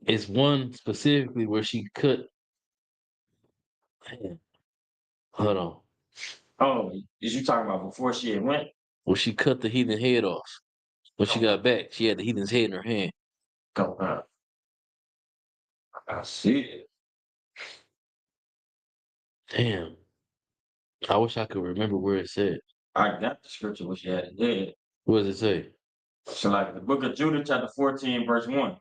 Speaker 8: It's one specifically where she cut. Hold on.
Speaker 9: Oh, is you talking about before she had went?
Speaker 8: Well, she cut the heathen head off. When she got back, she had the heathen's head in her hand.
Speaker 9: Go on. I see it.
Speaker 8: Damn. I wish I could remember where it said.
Speaker 9: I got the scripture which you had it there.
Speaker 8: What does it say?
Speaker 9: So like the book of Judah, chapter 14, verse 1.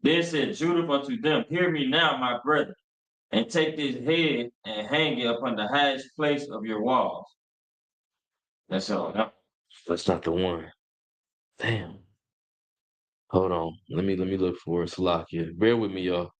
Speaker 9: Then said Judah unto them, hear me now, my brethren, and take this head and hang it upon the highest place of your walls. That's all. No.
Speaker 8: That's not the one. Damn. Hold on. Let me look for it. Salakia. Bear with me, y'all.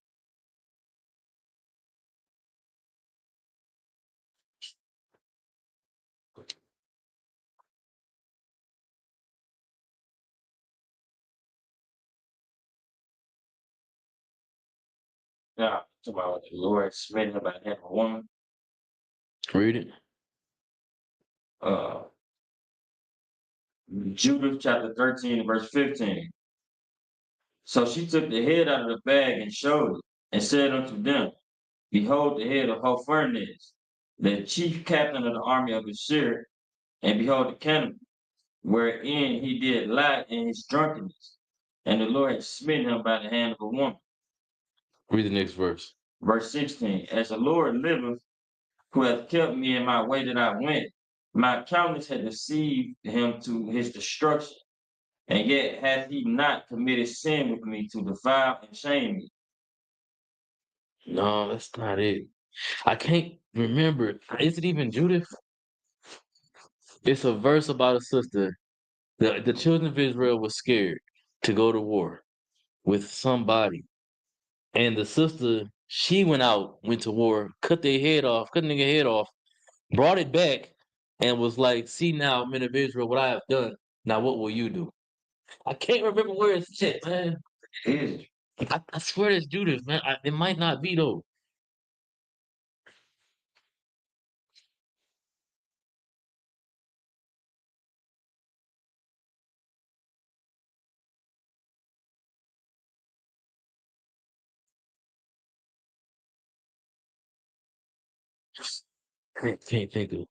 Speaker 9: Now, talk about the Lord smitten by the hand of a woman.
Speaker 8: Read it.
Speaker 9: Judah chapter 13, verse 15. So she took the head out of the bag and showed it, and said unto them, behold the head of Hophernes, the chief captain of the army of Ashur, and behold the cannibal, wherein he did lie in his drunkenness, and the Lord had smitten him by the hand of a woman.
Speaker 8: Read the next verse.
Speaker 9: Verse 16, as the Lord liveth, who hath kept me in my way that I went, my countenance had deceived him to his destruction, and yet hath he not committed sin with me to defile and shame me.
Speaker 8: No, that's not it. I can't remember. Is it even Judith? It's a verse about a sister The children of Israel was scared to go to war with somebody. And the sister, she went to war, cut their head off, cut the nigga head off, brought it back, and was like, see now, men of Israel, what I have done. Now what will you do? I can't remember where it's at, man.
Speaker 9: Is
Speaker 8: I swear it's Judas, man. It might not be though. Can't think of.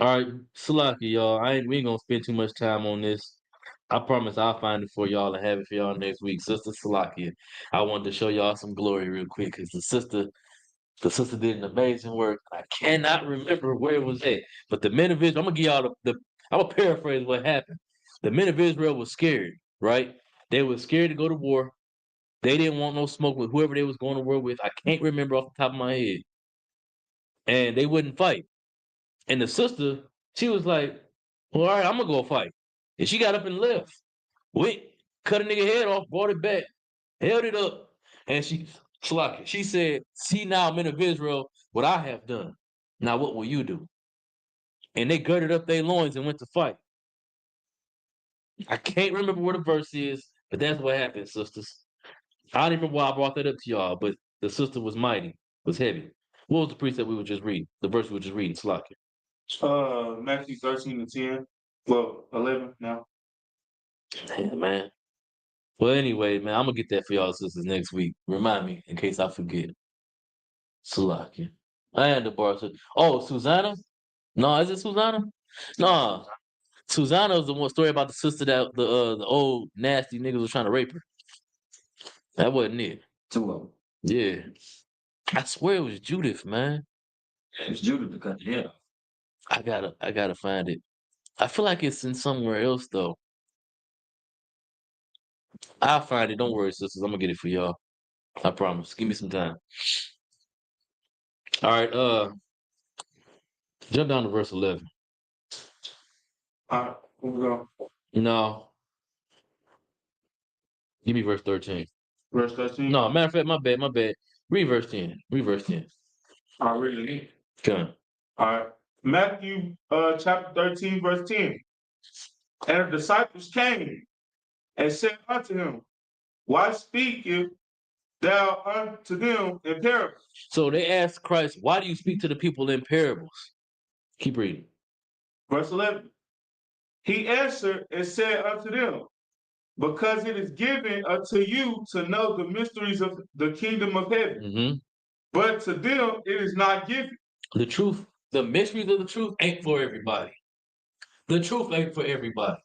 Speaker 8: All right, Salaki, y'all. We ain't gonna spend too much time on this. I promise I'll find it for y'all and have it for y'all next week. Sister Salakia. I wanted to show y'all some glory real quick because the sister did an amazing work. I cannot remember where it was at. But the men of Israel, I'm gonna give y'all I'm gonna paraphrase what happened. The men of Israel were scared, right? They were scared to go to war. They didn't want no smoke with whoever they was going to war with. I can't remember off the top of my head. And they wouldn't fight. And the sister, she was like, well, all right, I'm gonna go fight. And she got up and left. Went, cut a nigga head off, brought it back, held it up, and she said, see now, men of Israel, what I have done. Now what will you do? And they girded up their loins and went to fight. I can't remember where the verse is, but that's what happened, sisters. I don't even remember why I brought that up to y'all, but the sister was mighty, was heavy. What was the precept we were just reading? The verse we were just reading, Slakia.
Speaker 10: Matthew 13:10. Well, 11 now.
Speaker 8: Yeah, man. Well, anyway, man, I'm gonna get that for y'all sisters next week. Remind me in case I forget. Salakia. I had the bar. Oh, Susanna? No, is it Susanna? No, Susanna was the one story about the sister that the old nasty niggas was trying to rape her. That wasn't it.
Speaker 9: two of them.
Speaker 8: Yeah, I swear it was Judith, man.
Speaker 9: It's Judah to cut the head off.
Speaker 8: I gotta find it. I feel like it's in somewhere else though. I'll find it. Don't worry, sisters. I'm gonna get it for y'all. I promise. Give me some time. All right. Jump down to verse 11.
Speaker 10: All right, here we go.
Speaker 8: No. Give me verse 13.
Speaker 10: Verse 13.
Speaker 8: No, matter of fact, my bad. Read verse 10. Read verse 10.
Speaker 10: I'll read it again.
Speaker 8: Come.
Speaker 10: All right. Matthew chapter 13, verse 10. And the disciples came and said unto him, why speakest thou unto them in parables?
Speaker 8: So they asked Christ, why do you speak to the people in parables? Keep reading.
Speaker 10: Verse 11. He answered and said unto them, because it is given unto you to know the mysteries of the kingdom of heaven.
Speaker 8: Mm-hmm.
Speaker 10: But to them it is not given.
Speaker 8: The truth, the mysteries of the truth ain't for everybody. The truth ain't for everybody.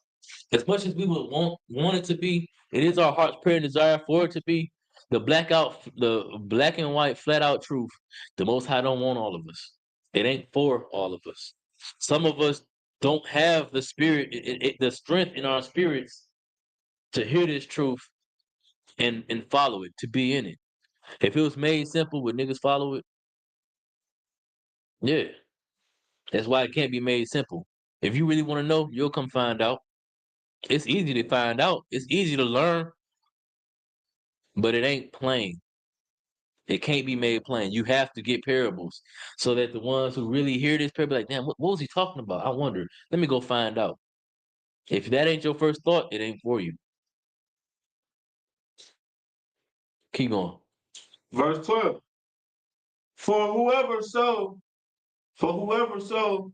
Speaker 8: As much as we would want it to be, it is our heart's prayer and desire for it to be. The black and white, flat out truth. The Most High don't want all of us. It ain't for all of us. Some of us don't have the spirit, the strength in our spirits to hear this truth and follow it, to be in it. If it was made simple, would niggas follow it? Yeah. That's why it can't be made simple. If you really want to know, you'll come find out. It's easy to find out. It's easy to learn, but it ain't plain. It can't be made plain. You have to get parables so that the ones who really hear this parable, like, damn, what was he talking about? I wonder. Let me go find out. If that ain't your first thought, it ain't for you. Keep going.
Speaker 10: Verse 12. For whoever so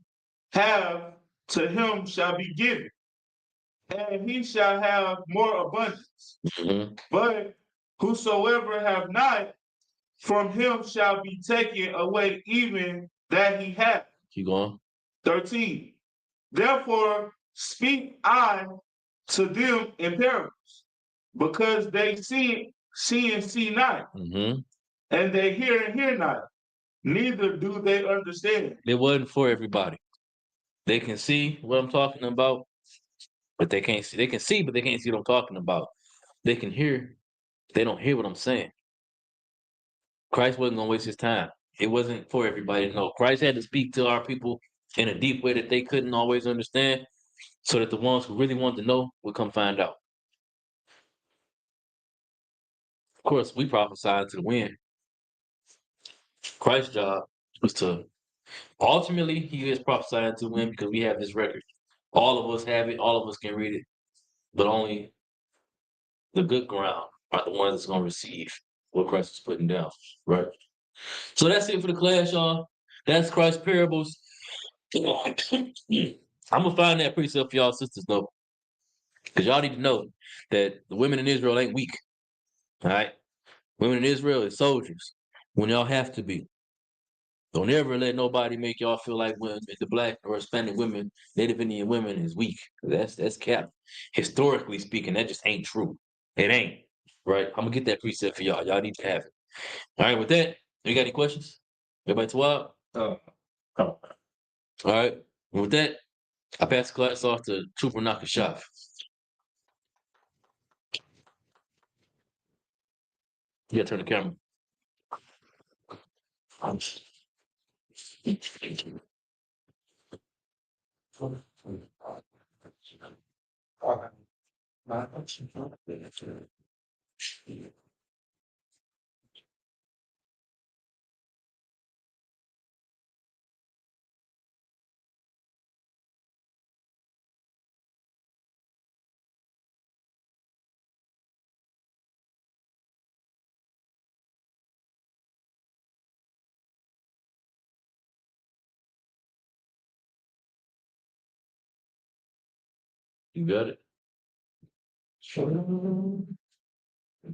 Speaker 10: have, to him shall be given, and he shall have more abundance.
Speaker 8: Mm-hmm.
Speaker 10: But whosoever have not, from him shall be taken away even that he hath.
Speaker 8: Keep going.
Speaker 10: 13. Therefore speak I to them in parables, because they see and see not,
Speaker 8: Mm-hmm.
Speaker 10: and they hear and hear not, neither do they understand.
Speaker 8: It wasn't for everybody. They can see what I'm talking about, but they can't see. They can see, but they can't see what I'm talking about. They can hear. They don't hear what I'm saying. Christ wasn't going to waste his time. it wasn't for everybody to know. Christ had to speak to our people in a deep way that they couldn't always understand, so that the ones who really wanted to know would come find out. Of course, we prophesied to the wind. Christ's job was to ultimately he is prophesying to the wind because we have this record. All of us have it, all of us can read it, but only the good ground are the ones that's gonna receive what Christ is putting down, right? So that's it for the class, y'all. That's Christ's parables. I'm gonna find that precept for y'all sisters though, because y'all need to know that the women in Israel ain't weak. All right, women in Israel is soldiers when y'all have to be. Don't ever let nobody make y'all feel like when the black or Hispanic women, Native Indian women is weak. That's cap. Historically speaking, that just ain't true. It ain't. Right? I'm gonna get that precept for y'all. Y'all need to have it. All right, with that, you got any questions? Everybody to wild?
Speaker 9: Oh.
Speaker 8: All right. With that, I pass the class off to Trooper Nakashaf. You gotta turn the camera. You got it?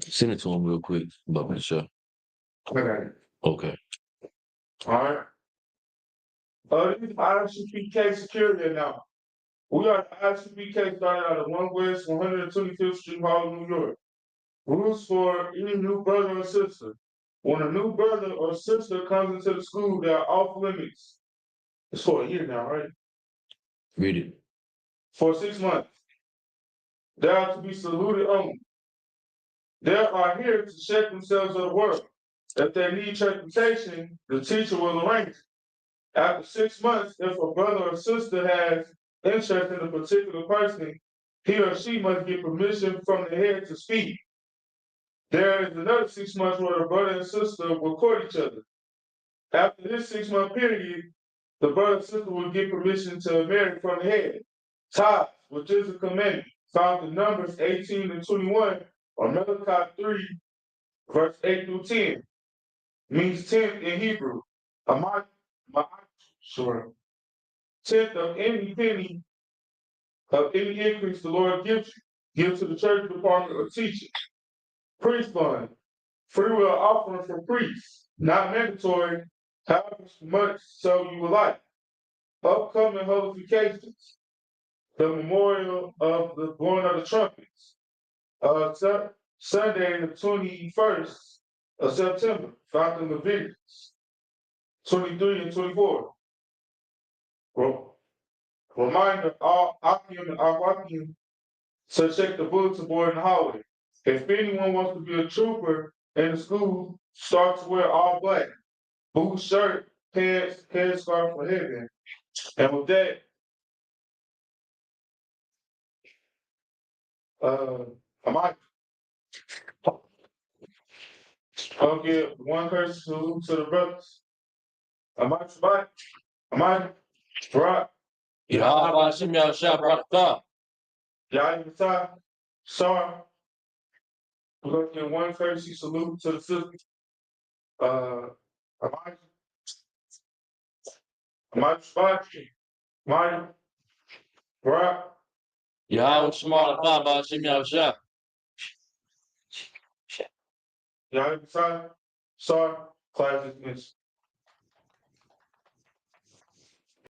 Speaker 8: Send it to him real quick about the show.
Speaker 10: I got it.
Speaker 8: Okay.
Speaker 10: All right. This is ICPK security now. We are ICPK started out of 1 West 125th Street, Harlem, New York. Rules for any new brother or sister. When a new brother or sister comes into the school, they are off limits. It's for a year now, right?
Speaker 8: Read it.
Speaker 10: For 6 months. They are to be saluted only. They are here to check themselves of the world. If they need transportation, the teacher will arrange it. After 6 months, if a brother or sister has interest in a particular person, he or she must get permission from the head to speak. There is another 6 months where the brother and sister will court each other. After this 6-month period, the brother and sister will get permission to marry from the head. Tithes, which is a commandment, found in Numbers 18 and 21, or Malachi 3, verse 8 through 10, means tenth in Hebrew. Sure. Tenth of any penny of any increase the Lord gives you, give to the church department or teaching. Priest fund, free will offering for priests, not mandatory, however much so you would like. Upcoming holifications, the memorial of the blowing of the trumpets, Sunday the 21st of September, found in Leviticus 23 and 24. Reminder, all Akim and Awakim to check the bulletin board in the hallway. If anyone wants to be a trooper in the school, start to wear all black. Boots, shirt, pants, headscarf, or headband. And with that, I'll give one person salute to the brothers. Shabbat. Barak.
Speaker 8: Yahweh Hashem Yahushua Barakatah.
Speaker 10: Yahweh Matai. Sorry. We're going to give one courtesy salute to the sister. Amai Shabbat. Amai. Barak.
Speaker 8: Yahweh Shema Lachah Hashem Yahushua.
Speaker 10: Yahweh Matai. Sorry. Class dismissed.